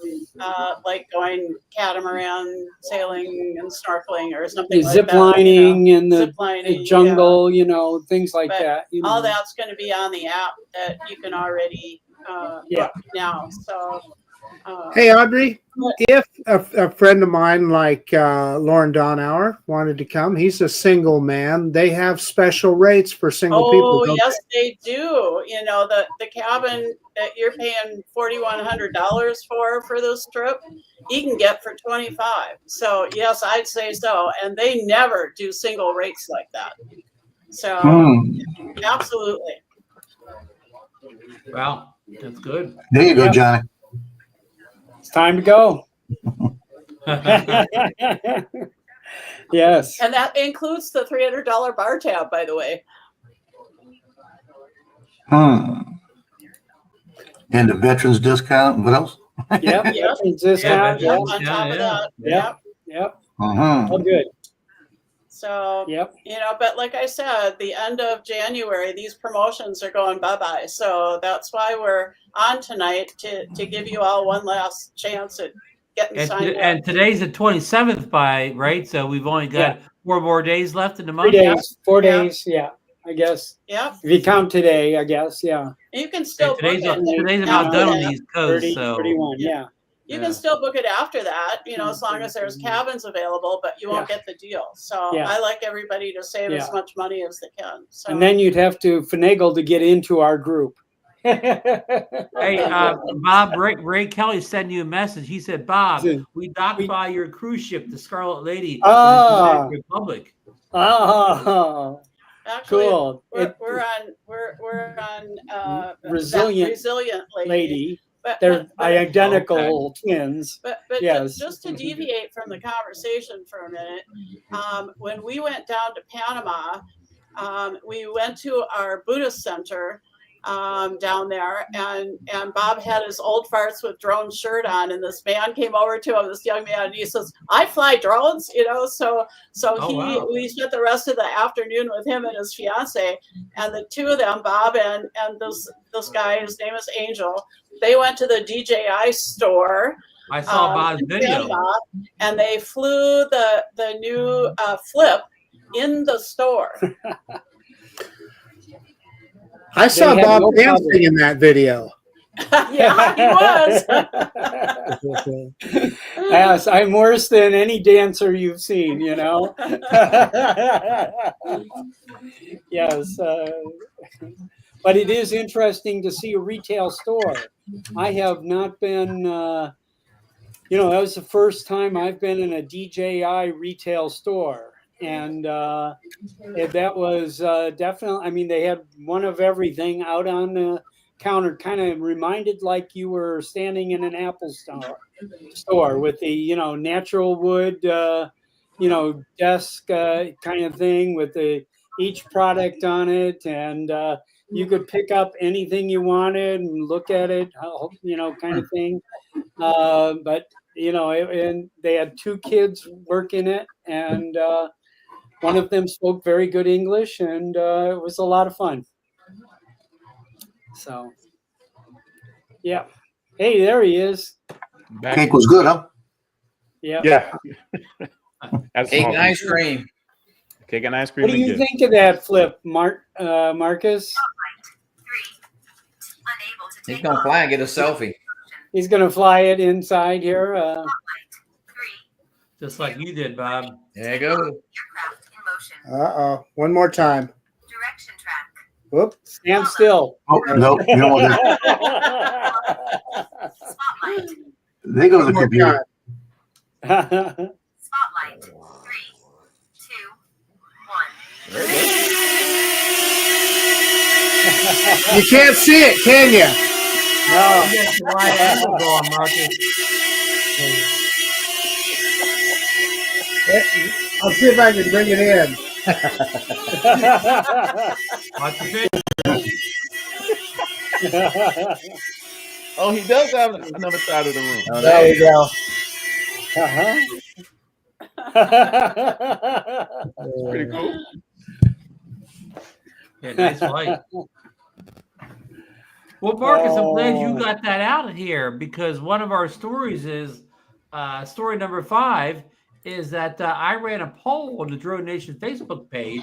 like going catamaran sailing and snorkeling or something like zip that. Lining in the ziplining, jungle, things like but that. All that's going to be on the app that you can already book now. So. Hey, Audrey, if a friend of mine like Lauren Donauer wanted to come, he's a single man. They have special rates for single people. Oh, yes, they do. The cabin that you're paying $4,100 for this trip, you can get for $25. So yes, I'd say so. And they never do single rates like that. So absolutely. Wow, that's good. There you go, Johnny. It's time to go. Yes. And that includes the $300 bar tab, by the way. And the veterans discount. What else? Yep. Veterans discount. Yeah, on top of that. Yep. Oh, good. So, but like I said, the end of January, these promotions are going bye-bye. So that's why we're on tonight to give you all one last chance at getting signed up. And today's the 27th right? So we've only got 4 more days left in the month. 3 days, 4 days, I guess. Yeah. If you count today, I guess, You can still book today's it. about done on these codes. 30, so 31, You can still book it after that, as long as there's cabins available, but you won't get the deal. So I like everybody to save as much money as they can. So. And then you'd have to finagle to get into our group. Hey, Bob, Ray Kelly sent you a message. He said, Bob, we docked by your cruise ship, the Scarlet Lady, in the Dominican Republic. Oh, actually, cool. We're on Resilient Lady. They're identical twins. But just to deviate from the conversation for a minute, when we went down to Panama, we went to our Buddhist center down there, and Bob had his old farts with drone shirt on, and this man came over to him, this young man, and he says, I fly drones, so we spent the rest of the afternoon with him and his fiance, and the two of them, Bob and this guy, his name is Angel, they went to the DJI store. I saw Bob's video. Panama, and they flew the new Flip in the store. I saw Bob dancing in that video. Yeah, he was. Yes, I'm worse than any dancer you've seen, Yes. But it is interesting to see a retail store. I have not been, that was the first time I've been in a DJI retail store. And that was definitely, they had one of everything out on the counter, kind of reminded like you were standing in an Apple store with the, natural wood, desk kind of thing with each product on it. And you could pick up anything you wanted and look at it, kind of thing. But, and they had 2 kids working it, and one of them spoke very good English, and it was a lot of fun. So, yeah. Hey, there he is. Cake was good, huh? Yeah. Cake and ice cream. Cake and ice cream. What do you think of that Flip, Marcus? He's going to fly and get a selfie. He's going to fly it inside here. Just like you did, Bob. There you go. Uh-oh. One more time. Direction track. Whoop. Stand still. Oh, no, you don't want that. Spotlight. There goes the One more computer. time. Spotlight. 3, 2, 1. You can't see it, can you? No. You got the right angle going, Marcus. I'll see if I can bring it in. Watch the video. Oh, he does have another side of the room. Oh, There we go. Pretty cool. Yeah, nice light. Well, Marcus, I'm glad you got that out of here because one of our stories is story number 5 is that I ran a poll on the DroneNation Facebook page,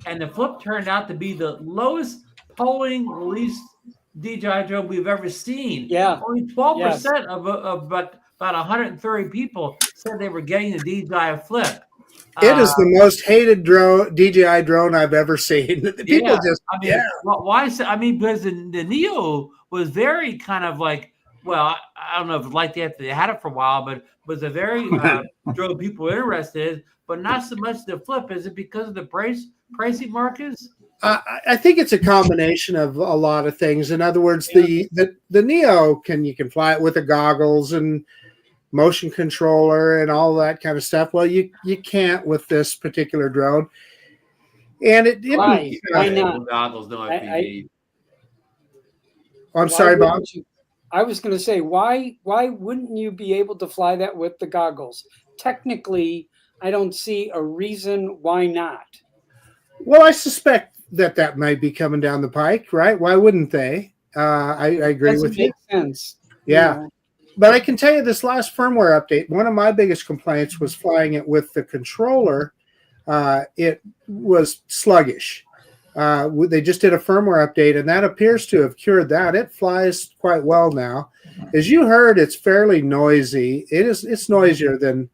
and the flip turned out to be the lowest polling released DJI drone we've ever seen. Yeah. Only 12% of about 130 people said they were getting the DJI flip. It is the most hated DJI drone I've ever seen. People just, I mean, why? I mean, because the Neo was very kind of like, well, I don't know if it's like that. They had it for a while, but was a very drove people interested in, but not so much the flip. Is it because of the pricey Marcus? I think it's a combination of a lot of things. In other words, the Neo you can fly it with the goggles and motion controller and all that kind of stuff. Well, you can't with this particular drone. And Why not? Goggles, no FPV. I'm sorry, Bob. I was going to say, why wouldn't you be able to fly that with the goggles? Technically, I don't see a reason why not. Well, I suspect that might be coming down the pike, right? Why wouldn't they? I agree with you. Makes sense. Yeah. You know? But I can tell you this last firmware update, one of my biggest complaints was flying it with the controller. It was sluggish. They just did a firmware update, and that appears to have cured that. It flies quite well now. As you heard, it's fairly noisy. It's noisier than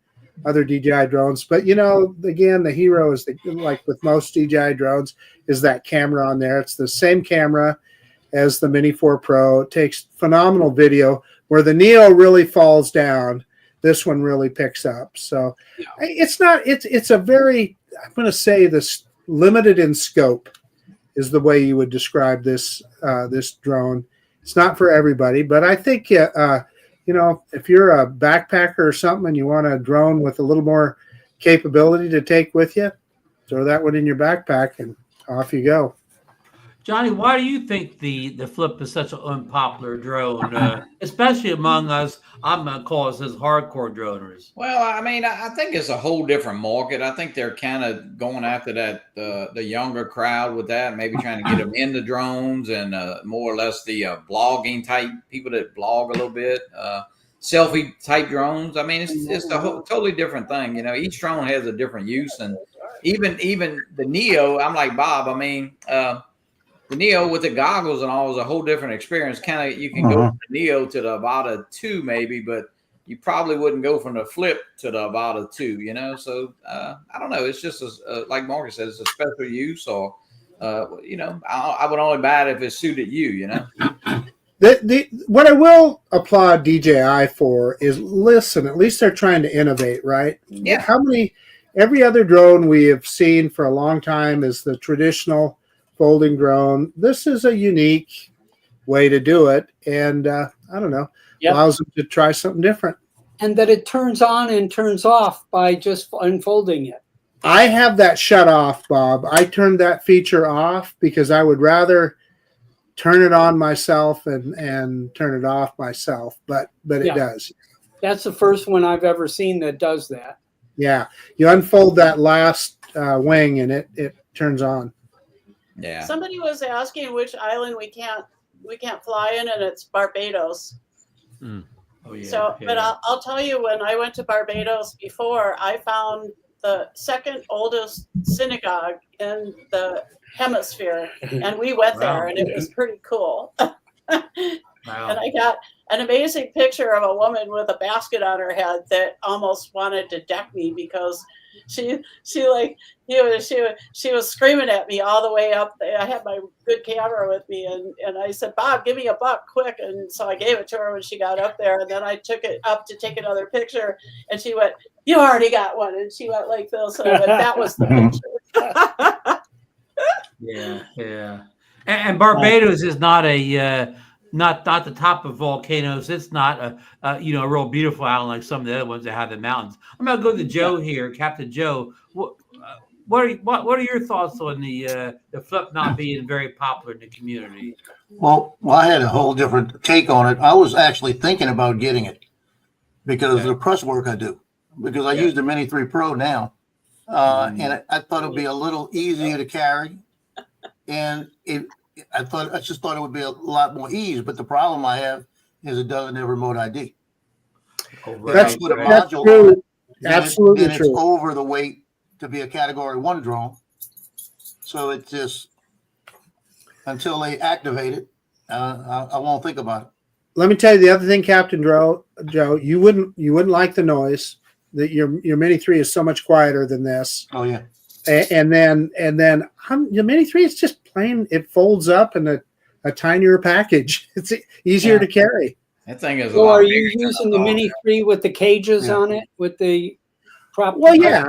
other DJI drones. But, again, the hero is, like with most DJI drones, is that camera on there. It's the same camera as the Mini 4 Pro. It takes phenomenal video. Where the Neo really falls down, this one really picks up. So it's a very, I'm going to say this limited in scope is the way you would describe this drone. It's not for everybody, but I think, if you're a backpacker or something and you want a drone with a little more capability to take with you, throw that one in your backpack and off you go. Johnny, why do you think the flip is such an unpopular drone, especially among us? I'm going to call us as hardcore droners. Well, I mean, I think it's a whole different market. I think they're kind of going after that the younger crowd with that, maybe trying to get them into drones and more or less the blogging type people that blog a little bit, selfie type drones. I mean, it's a totally different thing. Each drone has a different use, and even the Neo. I'm like Bob. I mean. The Neo with the goggles and all is a whole different experience. Kind of, you can go from the Neo to the Avata 2 maybe, but you probably wouldn't go from the Flip to the Avata 2, So I don't know. It's just like Marcus said, it's a special use, or I would only buy it if it suited you. What I will applaud DJI for is listen. At least they're trying to innovate, right? Yeah. Every other drone we have seen for a long time is the traditional folding drone. This is a unique way to do it, and I don't know, allows them to try something different. And that it turns on and turns off by just unfolding it. I have that shut off, Bob. I turned that feature off because I would rather turn it on myself and turn it off myself. But it does. That's the first one I've ever seen that does that. Yeah, you unfold that last wing and it turns on. Yeah. Somebody was asking which island we can't fly in, and it's Barbados. Oh, yeah. So, but I'll tell you, when I went to Barbados before, I found the second oldest synagogue in the hemisphere, and we went there, and it was pretty cool. Wow. And I got an amazing picture of a woman with a basket on her head that almost wanted to deck me because she was screaming at me all the way up there. I had my good camera with me, and I said, Bob, give me a buck quick. And so I gave it to her when she got up there, and then I took it up to take another picture, and she went, you already got one. And she went like this, and I went, that was the picture. Yeah. And Barbados is not a not the top of volcanoes. It's not a real beautiful island like some of the other ones that have the mountains. I'm gonna go to Joe here, Captain Joe. What are your thoughts on the flip not being very popular in the community? Well, I had a whole different take on it. I was actually thinking about getting it because of the press work I do. Because I use the Mini 3 Pro now, and I thought it'd be a little easier to carry, and I just thought it would be a lot more ease. But the problem I have is it doesn't have remote ID. That's true. Absolutely true. It's over the weight to be a Category 1 drone, so it's just until they activate it, I won't think about it. Let me tell you the other thing, Captain Joe. You wouldn't like the noise. That your Mini 3 is so much quieter than this. Oh yeah. And then your Mini 3 is just plain. It folds up in a tinier package. It's easier to carry. That thing is. So are you using the Mini 3 with the cages on it with the prop? Well, yeah.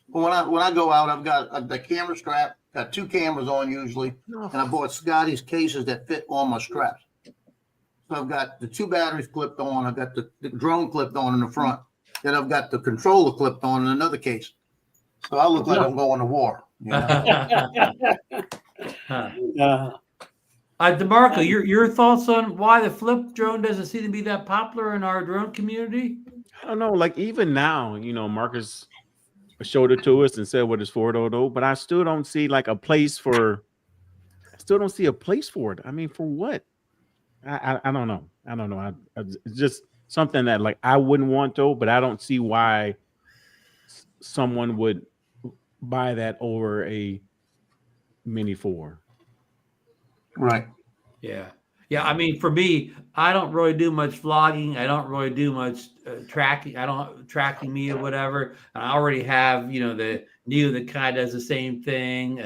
When I go out, I've got the camera strap. Got 2 cameras on usually, and I bought Scotty's cases that fit all my straps. So I've got the 2 batteries clipped on. I've got the drone clipped on in the front. Then I've got the controller clipped on in another case. So I look like I'm going to war. You know? DeMarco, your thoughts on why the flip drone doesn't seem to be that popular in our drone community? I don't know. Like even now, Marcus showed it to us and said what it's for, but I still don't see like a place for. I still don't see a place for it. I mean, for what? I don't know. I don't know. It's just something that like I wouldn't want to, but I don't see why someone would buy that over a Mini 4. Right. Yeah. I mean, for me, I don't really do much vlogging. I don't really do much tracking. I don't tracking me or whatever. I already have, the Neo that kind of does the same thing.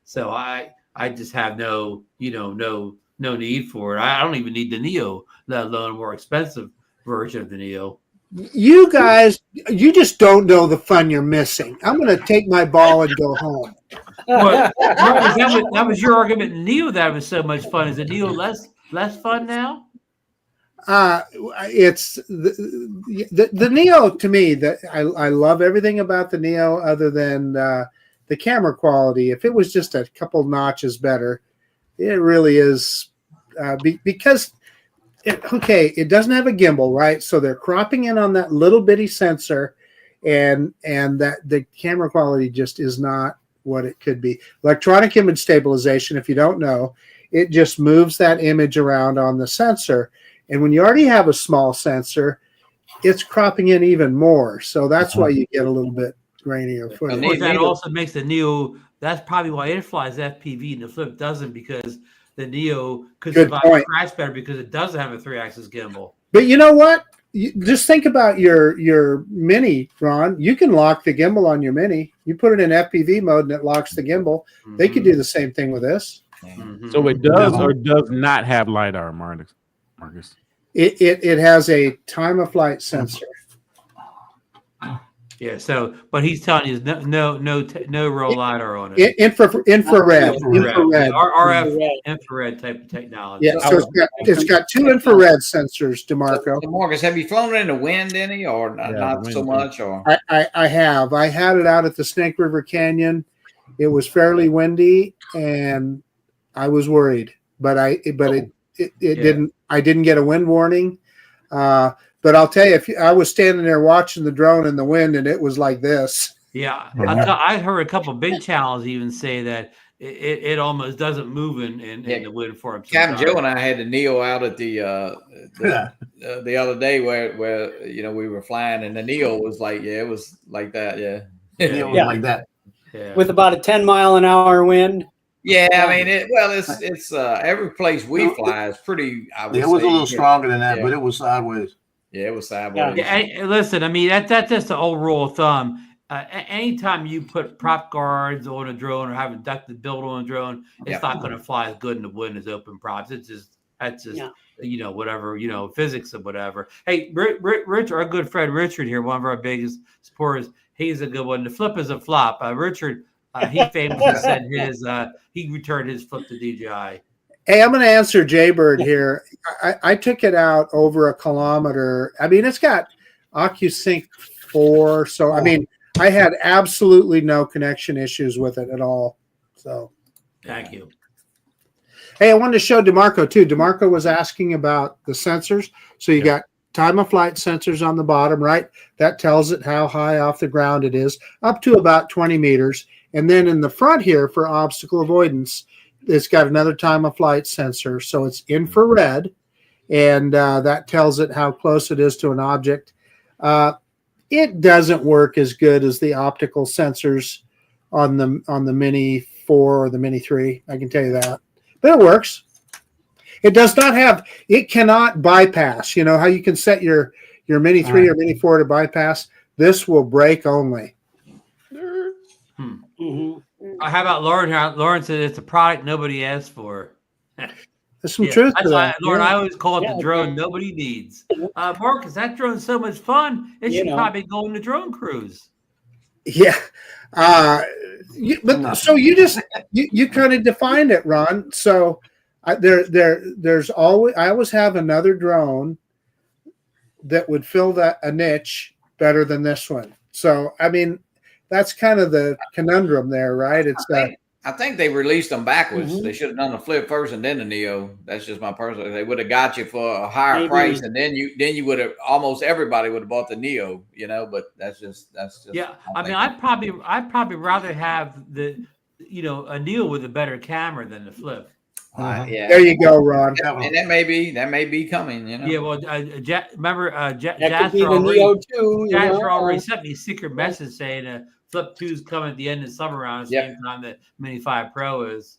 So I just have no need for it. I don't even need the Neo, let alone a more expensive version of the Neo. You guys, you just don't know the fun you're missing. I'm going to take my ball and go home. Well, that was your argument. Neo, that was so much fun. Is the Neo less fun now? It's the Neo to me. That I love everything about the Neo, other than the camera quality. If it was just a couple notches better, it really is because. It doesn't have a gimbal, right? So they're cropping in on that little bitty sensor, and that the camera quality just is not what it could be. Electronic image stabilization, if you don't know, it just moves that image around on the sensor. And when you already have a small sensor, it's cropping in even more. So that's why you get a little bit grainier footage. Of course, that also makes the Neo, that's probably why it flies FPV and the flip doesn't, because the Neo could survive crash better because it doesn't have a 3-axis gimbal. But you know what? Just think about your Mini, Ron. You can lock the gimbal on your Mini. You put it in FPV mode and it locks the gimbal. Mm-hmm. They could do the same thing with this. Mm-hmm. So it does or does not have LiDAR, Marcus? It has a time of flight sensor. Yeah. So, but he's telling you no real LiDAR on it. Infrared. RF infrared type of technology. Yeah. So it's got 2 infrared sensors, DeMarco. So Marcus, have you flown it in the wind any, or not so much? Or I have. I had it out at the Snake River Canyon. It was fairly windy, and I was worried, but it didn't. I didn't get a wind warning. But I'll tell you, I was standing there watching the drone in the wind, and it was like this. Yeah, I heard a couple of big channels even say that it almost doesn't move in the wind for him. Captain Joe and I had the Neo out at the other day where we were flying, and the Neo was like, it was like that, Neo was like that, with about a 10-mile-an-hour wind. Yeah, I mean, it's every place we fly is pretty. It was a little stronger than that, but it was sideways. Yeah, it was sideways. Yeah. Yeah, and listen, I mean that's just the old rule of thumb. Anytime you put prop guards on a drone or have a ducted build on a drone, it's not going to fly as good in the wind as open props. That's just whatever, physics and whatever. Hey, Rich, our good friend Richard here, one of our biggest supporters, he's a good one. The flip is a flop. Richard, he famously said he returned his flip to DJI. Hey, I'm going to answer Jaybird here. I took it out over a kilometer. I mean, it's got OcuSync 4. So, I mean, I had absolutely no connection issues with it at all. So, thank you. Hey, I wanted to show DeMarco too. DeMarco was asking about the sensors. So you got time of flight sensors on the bottom, right? That tells it how high off the ground it is, up to about 20 meters. And then in the front here for obstacle avoidance, it's got another time of flight sensor. So it's infrared, and that tells it how close it is to an object. It doesn't work as good as the optical sensors on the Mini 4 or the Mini 3. I can tell you that. But it works. It cannot bypass. You know how you can set your Mini 3 or Mini 4 to bypass? This will break only. Mm-hmm. How about Lauren here? Lauren said it's a product nobody asked for. There's some truth to that. Lauren, I always call it the drone nobody needs. Marcus, that drone's so much fun. It should probably go on the drone cruise. Yeah. So you kind of defined it, Ron. So there's always, I always have another drone that would fill a niche better than this one. So, I mean, that's kind of the conundrum there, right? I think they released them backwards. They should have done the flip first and then the Neo. That's just my personal. They would have got you for a higher price, and then you would have almost everybody would have bought the Neo, But that's just yeah. I'd probably rather have a Neo with a better camera than the flip. Yeah. There you go, Ron. And that may be coming, Yeah, well, remember, Jasper already sent me a secret message saying Flip 2 is coming at the end of the summer around the same time that Mini 5 Pro is.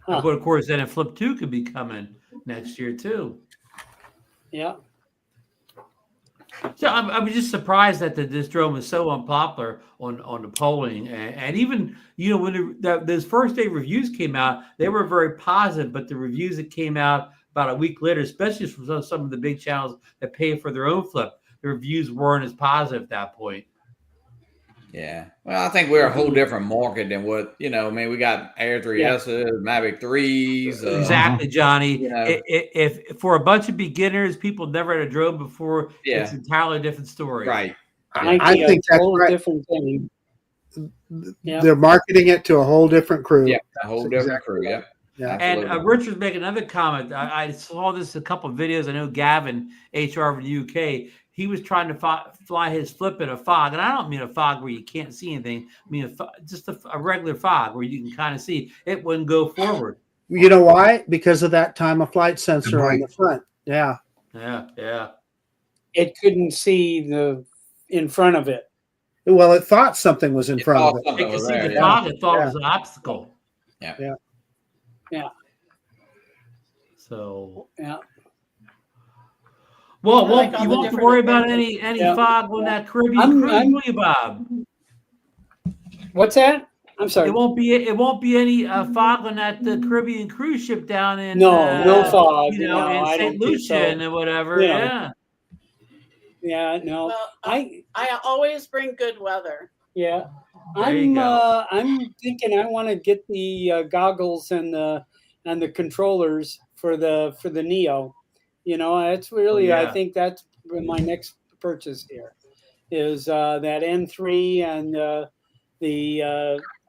But of course, then a Flip 2 could be coming next year too. Yeah. So I was just surprised that this drone was so unpopular on the polling, and even when those first day reviews came out, they were very positive. But the reviews that came out about a week later, especially from some of the big channels that pay for their own flip, the reviews weren't as positive at that point. Yeah, well, I think we're a whole different market than what we got Air 3Ss, Mavic 3s. Exactly, Johnny. If for a bunch of beginners, people never had a drone before, it's an entirely different story. Right. I think that's right. Different thing. They're marketing it to a whole different crew. Yeah, a whole different crew. Yeah. And Richard's making another comment. I saw this in a couple of videos. I know Gavin, HR from the UK, he was trying to fly his flip in a fog. And I don't mean a fog where you can't see anything. I mean just a regular fog where you can kind of see. It wouldn't go forward. You know why? Because of that time of flight sensor on the front. Yeah. Yeah. It couldn't see in front of it. Well, it thought something was in front of it. It could see the fog. It thought it was an obstacle. Yeah. So yeah. Well, you won't have to worry about any fog on that Caribbean cruise, will you, Bob? What's that? I'm sorry. It won't be any fog on that the Caribbean cruise ship down in no fog. in St. Lucia or whatever. Yeah. Yeah. No. Well, I always bring good weather. Yeah. I'm thinking I want to get the goggles and the controllers for the Neo. It's really I think that's my next purchase here is that N3 and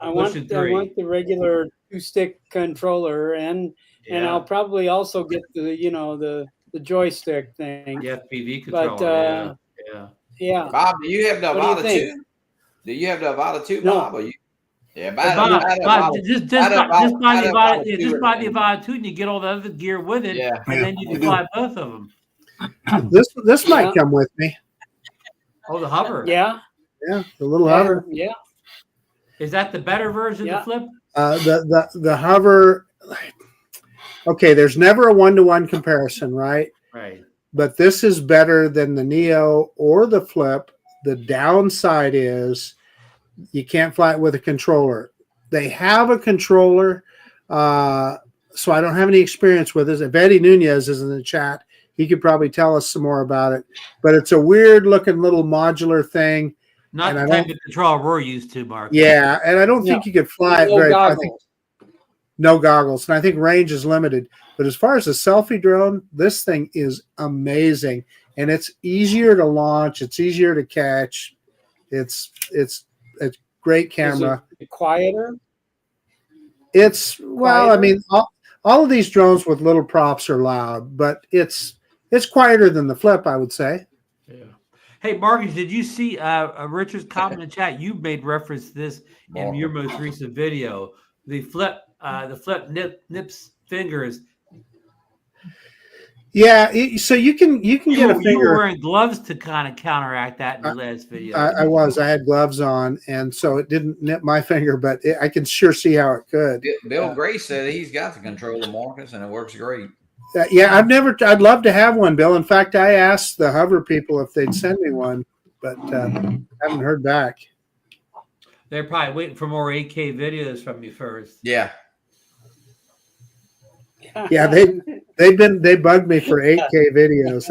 I want the regular 2-stick controller and I'll probably also get the joystick thing. Yeah, FPV controller. But yeah. Bob, do you have the Avata 2? Do you have the Avata 2, Bob? Or just buy the Avata 2 and you get all the other gear with it, and then you can fly both of them. This might come with me. Oh, the hover. Yeah, the little hover. Yeah. Is that the better version of the flip? The hover. Okay, there's never a 1-to-1 comparison, right? Right. But this is better than the Neo or the Flip. The downside is you can't fly it with a controller. They have a controller, so I don't have any experience with this. If Eddie Nunez is in the chat, he could probably tell us some more about it. But it's a weird-looking little modular thing. Not the type of control we're used to, Mark. Yeah, and I don't think you could fly it very far. No goggles, and I think range is limited. But as far as a selfie drone, this thing is amazing, and it's easier to launch. It's easier to catch. It's a great camera. Is it quieter? It's well, I mean, all of these drones with little props are loud, but it's quieter than the Flip, I would say. Yeah. Hey, Marcus, did you see Richard's comment in the chat? You made reference to this in your most recent video. The Flip nips fingers. Yeah, so you can get a finger. You were wearing gloves to kind of counteract that in the last video. I had gloves on, and so it didn't nip my finger, but I can sure see how it could. Bill Gray said he's got the controller, Marcus, and it works great. Yeah, I'd love to have one, Bill. In fact, I asked the Hover people if they'd send me one, but haven't heard back. They're probably waiting for more 8K videos from you first. Yeah. Yeah, they bugged me for 8K videos.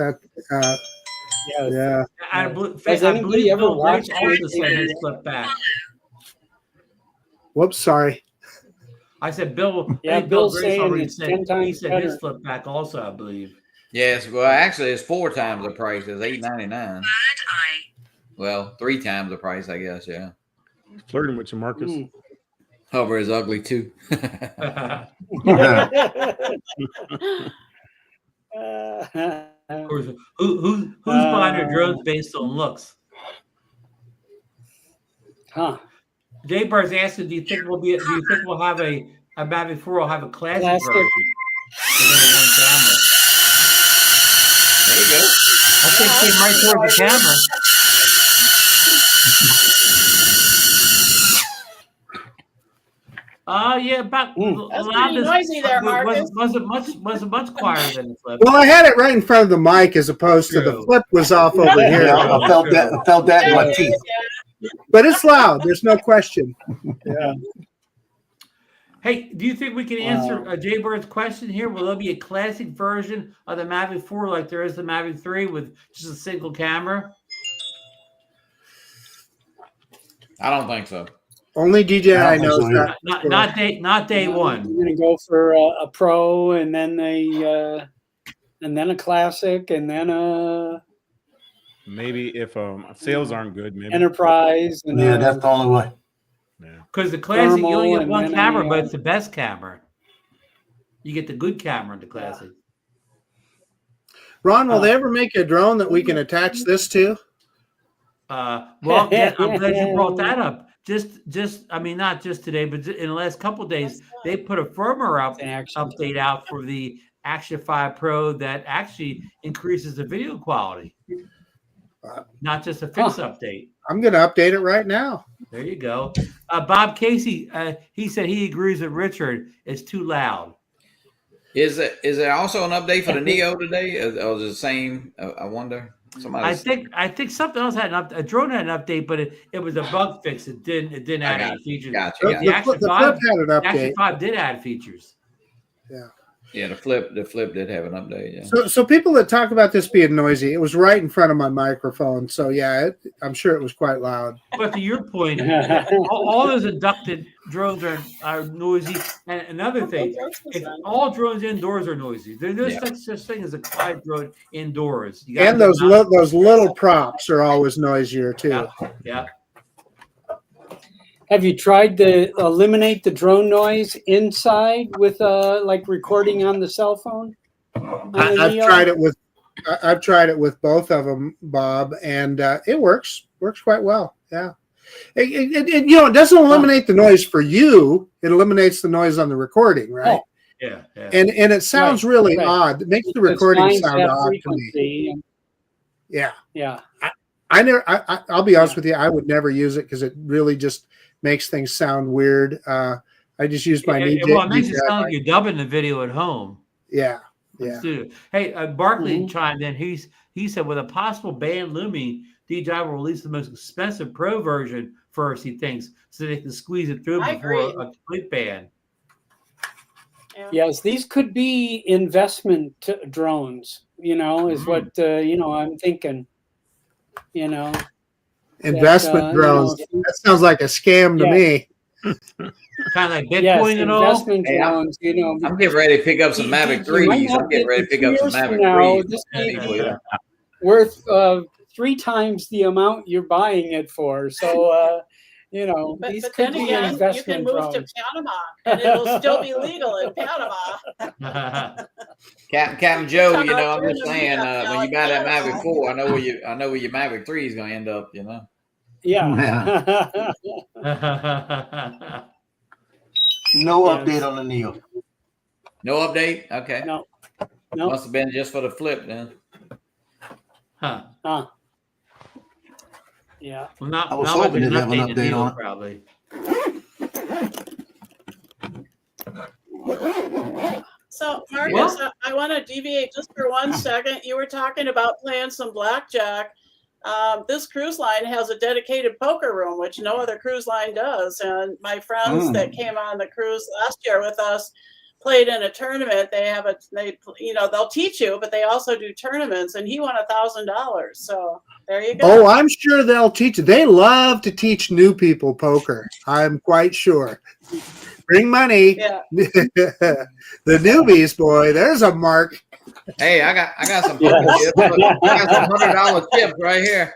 Yeah. I believe Bill Gray also sent his Flip back. Whoops, sorry. I said Bill. Yeah, Bill Bill's Grace saying already it's said 10 times he sent better. his Flip back also, I believe. Yes, well, actually, it's 4 times the price. It's $8.99. Well, 3 times the price, I guess. Yeah. Flirting with you, Marcus. Hover is ugly too. Of course, who's buying their drones based on looks? Huh? Jay Barr's asking, do you think we'll have a Mavic 4 will have a classic version? There you go. I think it came right toward the camera. Yeah, about That's pretty noisy there, Marcus. Wasn't much quieter than the Flip. Well, I had it right in front of the mic as opposed to the Flip was off over here. Yeah, I felt that in my teeth. But it's loud. There's no question. Yeah. Hey, do you think we can answer Jay Bird's question here? Will there be a classic version of the Mavic 4 like there is the Mavic 3 with just a single camera? Uh, I don't think so. Only DJI knows that. Not day one. You're gonna go for a Pro, and then a Classic, and then a Maybe if sales aren't good, maybe Enterprise. And Yeah, that's the only way. Because the Classic, you only Thermal get one and camera, then but it's the best camera. You get the good camera in the Classic. Ron, will they ever make a drone that we can attach this to? Well, yeah, I'm glad you brought that up. I mean, not just today, but in the last couple of days, they put a firmware update out for the Action 5 Pro that actually increases the video quality, not just a fix update. I'm going to update it right now. There you go. Bob Casey, he said he agrees with Richard. It's too loud. Is there also an update for the Neo today? Or is it the same? I wonder. I think something else had a drone had an update, but it was a bug fix. It didn't add any features. Gotcha. The Action 5 had an update. Action 5 did add features. Yeah. Yeah, the flip did have an update. Yeah. So people that talk about this being noisy, it was right in front of my microphone. So yeah, I'm sure it was quite loud. But to your point, all those inducted drones are noisy. And another thing, if all drones indoors are noisy, there's no such thing as a quiet drone indoors. And those little props are always noisier too. Yeah. Have you tried to eliminate the drone noise inside with like recording on the cell phone? I've tried it with both of them, Bob, and it works quite well. Yeah. It doesn't eliminate the noise for you. It eliminates the noise on the recording, right? Oh. Yeah. And it sounds really odd. It makes the recording sound odd to me. Yeah. Yeah. I'll be honest with you. I would never use it because it really just makes things sound weird. I just use my Well, it makes it sound like you're dubbing the video at home. Yeah. Let's do it. Hey, Barkley chimed in. He said, with a possible ban looming, DJI will release the most expensive Pro version first, he thinks, so they can squeeze it through before a complete ban. Yeah. Yes, these could be investment drones, is what, I'm thinking, Investment drones. That sounds like a scam to me. Kind of like Bitcoin and all. Investment drones, I'm getting ready to pick up some Mavic 3s. I'm getting ready to pick up some Mavic 3s. This may be worth 3 times the amount you're buying it for. So, these but could then be again, investment you can move drones. to Panama, and it'll still be legal in Panama. Captain Joe, I'm just saying, when you buy that Mavic 4, I know where your Mavic 3 is going to end up. Yeah. No update on the Neo. No update. Okay. No. Must have been just for the flip then. Huh. Yeah. Well, not, I was not hoping an to have an update update on it. Probably. So, Marcus, I want to deviate just for 1 second. You were talking about playing some blackjack. This cruise line has a dedicated poker room, which no other cruise line does. And my friends that came on the cruise last year with us played in a tournament. They'll teach you, but they also do tournaments. And he won $1,000. So there you go. Oh, I'm sure they'll teach. They love to teach new people poker. I'm quite sure. Bring money. Yeah. The newbies, boy. There's a mark. Hey, I got some poker chips. I got some $100 chips right here.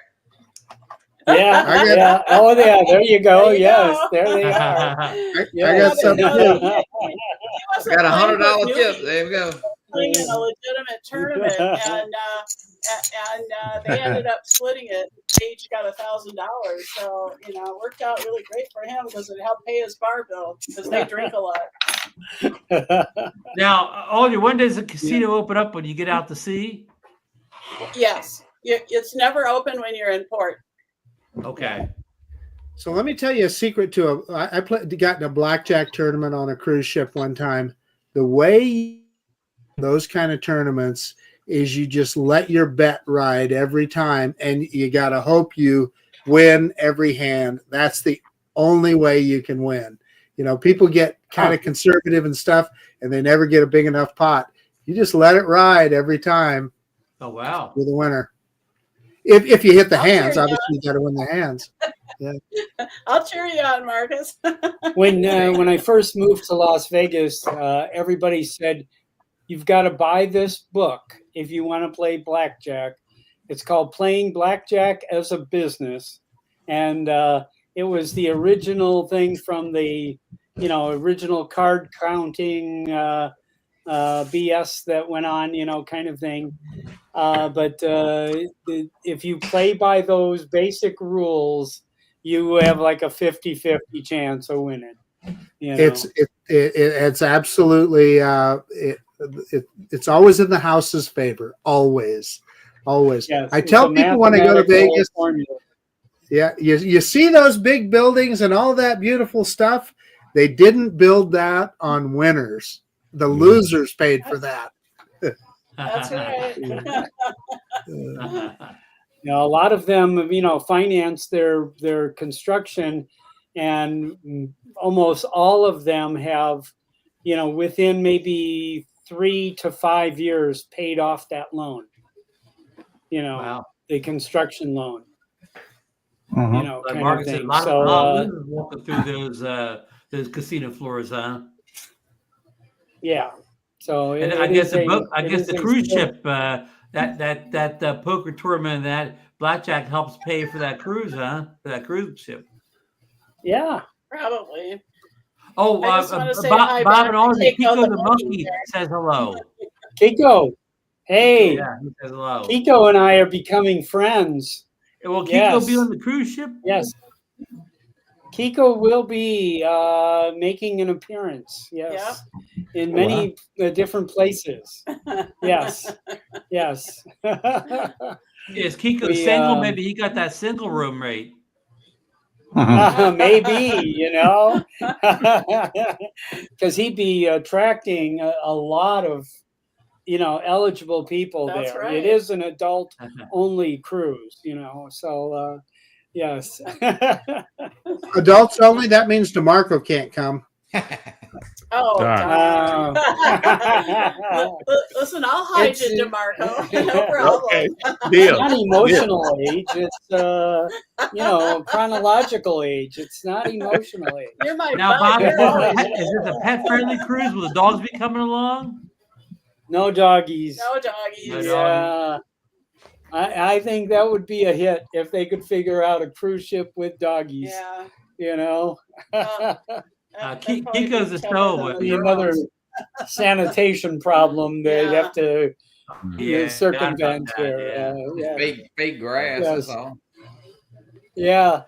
Yeah. Oh, yeah. There you go. Yes, there they are. I got some. I got $100 chips. There we go. Playing in a legitimate tournament, and they ended up splitting it. They each got $1,000. So it worked out really great for him because it helped pay his bar bill because they drink a lot. Now, Audrey, when does the casino open up when you get out to sea? Yes, it's never open when you're in port. Okay. So let me tell you a secret I got in a blackjack tournament on a cruise ship one time. The way those kind of tournaments is you just let your bet ride every time, and you got to hope you win every hand. That's the only way you can win. People get kind of conservative and stuff, and they never get a big enough pot. You just let it ride every time. Oh, wow. You're the winner. If you hit the hands, obviously you got to win the hands. Yeah. I'll cheer you on, Marcus. When I first moved to Las Vegas, everybody said, you've got to buy this book if you want to play blackjack. It's called Playing Blackjack as a Business. And it was the original thing from the, original card counting BS that went on, kind of thing. But if you play by those basic rules, you have like a 50-50 chance of winning. It's absolutely it's always in the house's favor. Always. Yes, I tell people when I go to Vegas, you see those big buildings and all that beautiful stuff. They didn't build that on winners. The losers paid for that. That's right. A lot of them, finance their construction, and almost all of them have, within maybe 3 to 5 years paid off that loan. Wow. The construction loan. Like Marcus said, a lot of losers walking through those casino floors, huh? Yeah. So and I guess the cruise ship, that poker tournament, that blackjack helps pay for that cruise, huh? For that cruise ship. Yeah, probably. Oh, Bob and Audrey, Kiko the monkey says hello. Kiko, hey. Yeah, he says hello. Kiko and I are becoming friends. Will Kiko be on the cruise ship? Yes. Kiko will be making an appearance. Yes. Yeah. In many different places. Yes. Yes. Is Kiko single? Maybe he got that single room rate. Maybe, because he'd be attracting a lot of eligible people That's there. right. It is an adult only cruise, so yes. Adults only. That means DeMarco can't come. Oh, Darn. listen, I'll hide you, It's- DeMarco. No problem. Okay. It's Deal. not emotional age. It's chronological age. It's not emotional age. You're my Now, Bob, bud. is You're always- this a pet-friendly cruise? Will the dogs be coming along? No doggies. No doggies. No Yeah. I think that would be a hit if they could figure out a cruise ship with doggies. Yeah. Kiko's the stove with Be you. another sanitation problem they'd Yeah. have to Yeah, circumvent forgot about here. that, Yeah. Fake grass. Yes. That's all. Yeah.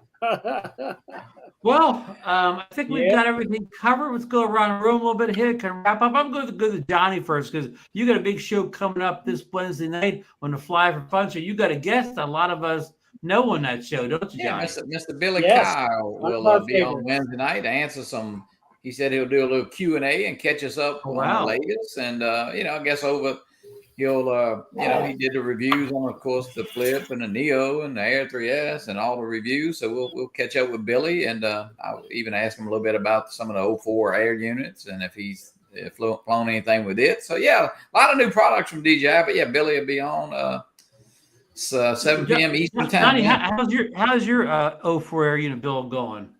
Well, I think we've got everything covered. Let's go around the room a little bit here. Can wrap up. I'm going to go to Johnny first because you got a big show coming up this Wednesday night on the Fly for Fun show. You got a guest. A lot of us know on that show, don't you, Yeah, Johnny? Mr. Billy Yes. Kyle One of will our be on favorites. Wednesday night to answer some. He said he'll do a little Q&A and catch us up on Wow. the latest. And I guess he'll he did the reviews on, of course, the Flip and the Neo and the Air 3S and all the reviews. So we'll catch up with Billy, and I'll even ask him a little bit about some of the 04 air units and if he's flown anything with it. So yeah, a lot of new products from DJI. But yeah, Billy will be on 7 p.m. Eastern time. Johnny, how's your 04 air unit build going?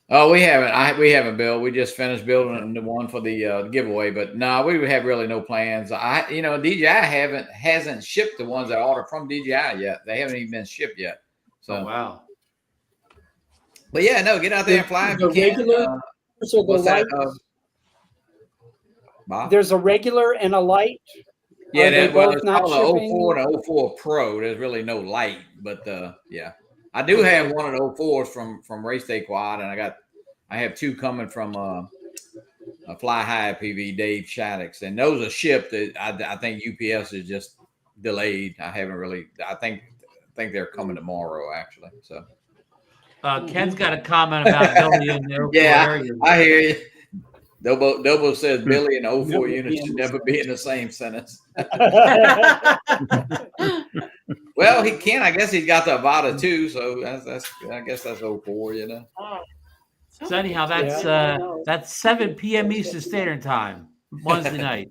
Oh, we haven't built. We just finished building the one for the giveaway, but no, we have really no plans. DJI hasn't shipped the ones that I ordered from DJI yet. They haven't even been shipped yet. So Wow. But yeah, no, get out there and fly if you The can. regular- So the What's that? light, Bob? there's a regular and a light. Yeah, Are they well, both it's not called the shipping? 04 and 04 Pro. There's really no light, but yeah, I do have one of the 04s from Race Day Quad, and I have two coming from a Fly High PV, Dave Shaddix, and those are shipped. I think UPS is just delayed. I haven't really. I think they're coming tomorrow, actually. So Ken's got a comment about Billy in there. yeah, I hear you. Dobo says Billy and 04 units should never be in the same sentence. Well, he can. I guess he's got the Avata too. So I guess that's 04. So anyhow, that's 7 p.m. Eastern Standard Time, Wednesday night.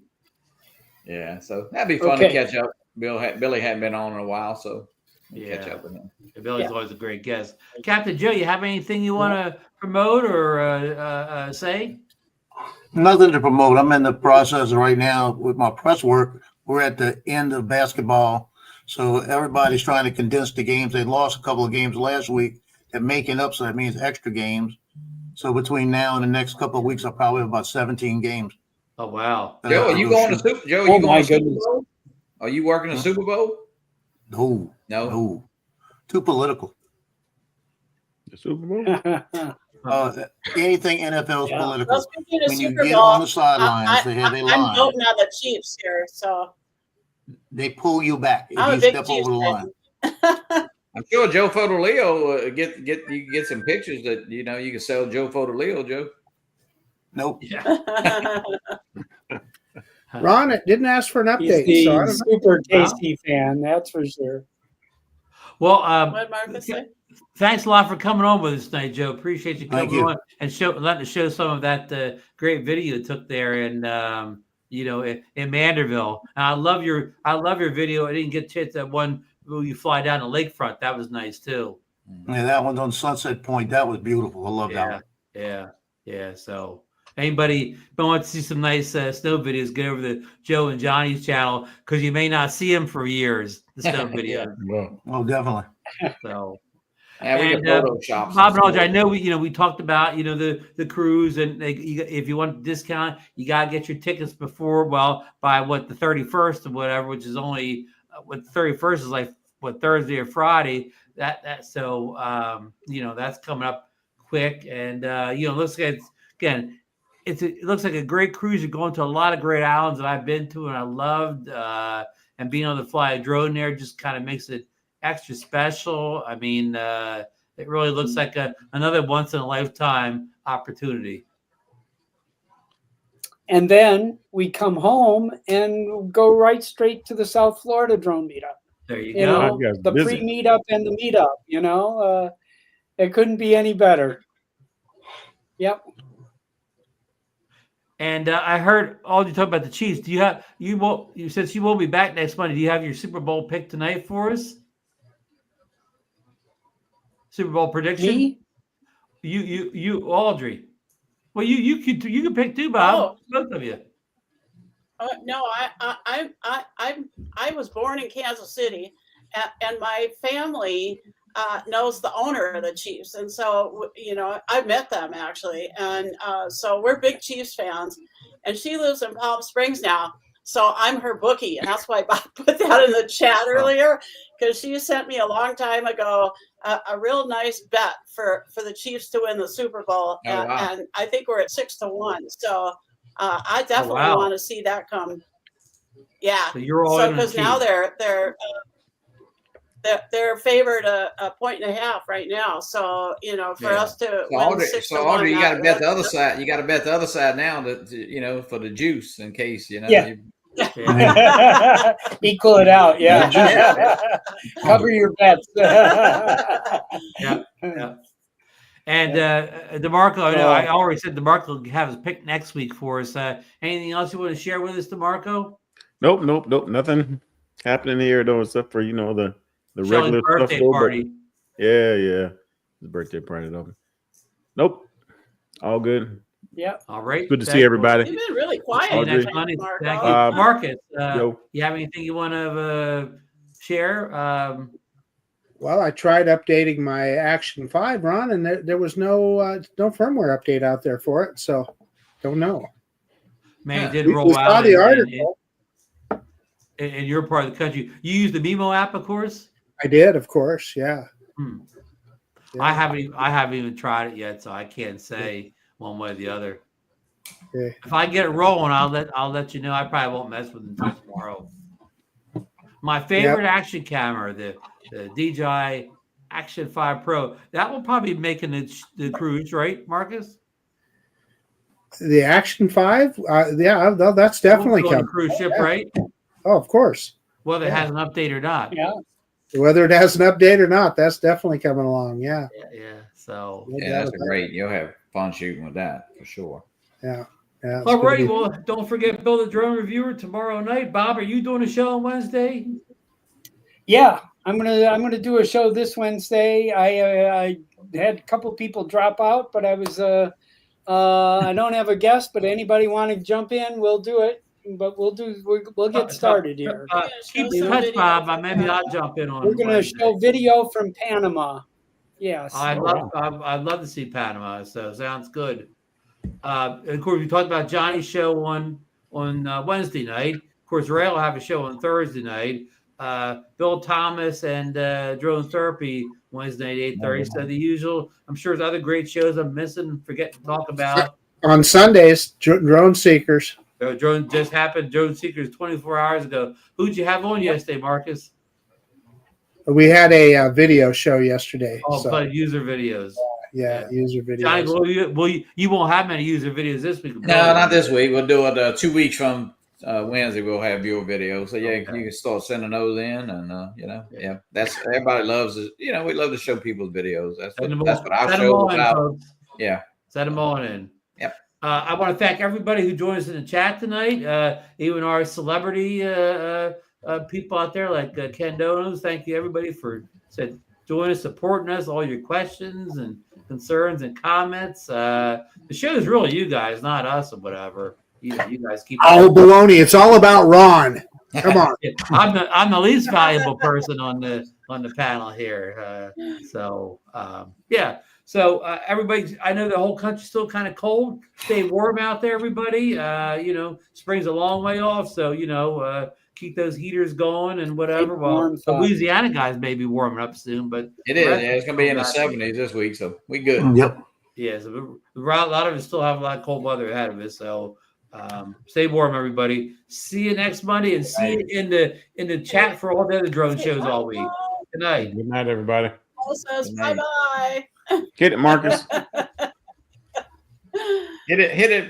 Yeah, so that'd be fun to catch up. Billy hadn't been on in a while, so catch up with him. Billy's always a great guest. Captain Joe, you have anything you want to promote or say? Nothing to promote. I'm in the process right now with my press work. We're at the end of basketball, so everybody's trying to condense the games. They lost a couple of games last week. They're making up, so that means extra games. So between now and the next couple of weeks, I'll probably have about 17 games. Oh wow! Joe, are you going to Super? Joe, are you going to Super Bowl? Are you working the Super Bowl? No. Too political. The Super Bowl? Anything NFL is political. Well, speaking of When you Super get Bowl, on the sidelines, they have a I'm line. voting on the Chiefs here, so They pull you back if I'm a you big step Chiefs over the line. fan. I'm sure Joe Fodoleo you can get some pictures that you can sell Joe Fodoleo, Joe. Nope. Ron, it didn't ask for an He's update. the So I don't know. super tasty fan, that's for sure. Well, What did Marcus say? thanks a lot for coming on with us tonight, Joe. Appreciate you Thank coming you. on and letting us show some of that great video you took there in Manderville. And I love your video. I didn't get to hit that one where you fly down the lakefront. That was nice too. Yeah, that one's on Sunset Point. That was beautiful. I love that one. Yeah. So anybody wants to see some nice snow videos, get over to Joe and Johnny's channel because you may not see them for years. The snow videos. Oh, definitely. So. Yeah, we And, can Photoshop. Bob and Audrey, I know we talked about the cruise, and if you want a discount, you gotta get your tickets by the 31st or whatever, which is only what the 31st is like Thursday or Friday. That's coming up quick, and looks like it looks like a great cruise. You're going to a lot of great islands that I've been to and I loved, and being able to fly a drone there just kind of makes it extra special. I mean, it really looks like another once in a lifetime opportunity. And then we come home and go right straight to the South Florida drone meetup. There you You go. know, You guys the busy. pre-meetup and the meetup, you know, it couldn't be any better. Yep. And I heard all you talk about the Chiefs. Do you have since you will be back next Monday? Do you have your Super Bowl pick tonight for us? Super Bowl prediction. Me? You, Audrey. Well, you can pick too, Bob. Both of you. No, I was born in Kansas City, and my family knows the owner of the Chiefs, and so I met them actually, and so we're big Chiefs fans. And she lives in Palm Springs now, so I'm her bookie, and that's why Bob put that in the chat earlier, because she sent me a long time ago a real nice bet for the Chiefs to win the Super Bowl, and I think we're at 6-1. So I definitely want to see that come. Yeah, so you're all because now they're favored a 1.5 right now. So for us to win 6-1, Audrey, you got to bet the other side. You got to bet the other side now for the juice in case Yeah. Equal it out, yeah. Cover your bets. Yeah. And DeMarco, I know I already said DeMarco will have his pick next week for us. Anything else you want to share with us, DeMarco? Nope. Nothing happening here though, except for the Shelley's regular birthday stuff. Party. Yeah. The birthday party though. Nope. All good. Yeah. All right. Good to see everybody. You've been really quiet. Audrey. Next Monday. Marco. Thank you, Marcus. Yo. You have anything you want to share? Well, I tried updating my Action 5, Ron, and there was no firmware update out there for it, so don't know. Man, it did We roll saw out the article. in your part of the country. You use the Mimo app, of course. I did, of course, yeah. Yeah. I haven't even tried it yet, so I can't say one way or the other. Okay. If I get it rolling, I'll let you know. I probably won't mess with it until tomorrow. My favorite action camera, the DJI Action 5 Pro, that will probably be making the cruise, right, Marcus? The Action 5, that's definitely We'll go on a coming. cruise ship, right? Oh, of course. Whether it has an update or not. Yeah. Whether it has an update or not, that's definitely coming along. Yeah. Yeah. So. Yeah, that's great. You'll have fun shooting with that for sure. Yeah. All righty. Well, don't forget Bill the Drone Reviewer tomorrow night. Bob, are you doing a show on Wednesday? Yeah, I'm gonna do a show this Wednesday. I had a couple people drop out, but I was I don't have a guest, but anybody want to jump in, we'll do it. But we'll get started here. Keep in touch, Bob. Maybe I'll jump in on. We're gonna show video from Panama. Yes. I'd love to see Panama. So sounds good. Of course, we talked about Johnny's show on Wednesday night. Of course, Ray will have a show on Thursday night. Bill Thomas and Drone Therapy Wednesday at 8:30. So the usual. I'm sure there's other great shows I'm missing, forget to talk about. On Sundays, Drone Seekers. Drone just happened. Drone Seekers 24 hours ago. Who'd you have on yesterday, Marcus? We had a video show yesterday. But user videos. Yeah, user videos. Johnny, you won't have many user videos this week. No, not this week. We'll do it 2 weeks from Wednesday. We'll have your videos. So you can start sending those in, and that's everybody loves it. We love to show people's videos. That's what our show is about. Yeah, set them all in. Yep. I want to thank everybody who joined us in the chat tonight. Even our celebrity people out there like Ken Donos. Thank you everybody for joining us, supporting us, all your questions and concerns and comments. The show is really you guys, not us or whatever. You guys keep. Oh, baloney! It's all about Ron. Come on. I'm the least valuable person on the panel here. So everybody, I know the whole country's still kind of cold. Stay warm out there, everybody. Spring's a long way off, so keep those heaters going and whatever. Well, the Louisiana guys may be warming up soon, but it is. Yeah, it's gonna be in the 70s this week, so we good. Yep. Yeah, so a lot of us still have a lot of cold weather ahead of us. So stay warm, everybody. See you next Monday, and see you in the chat for all the other drone shows all week. Good night. Good night, everybody. Paul says bye-bye. Hit it, Marcus. Hit it.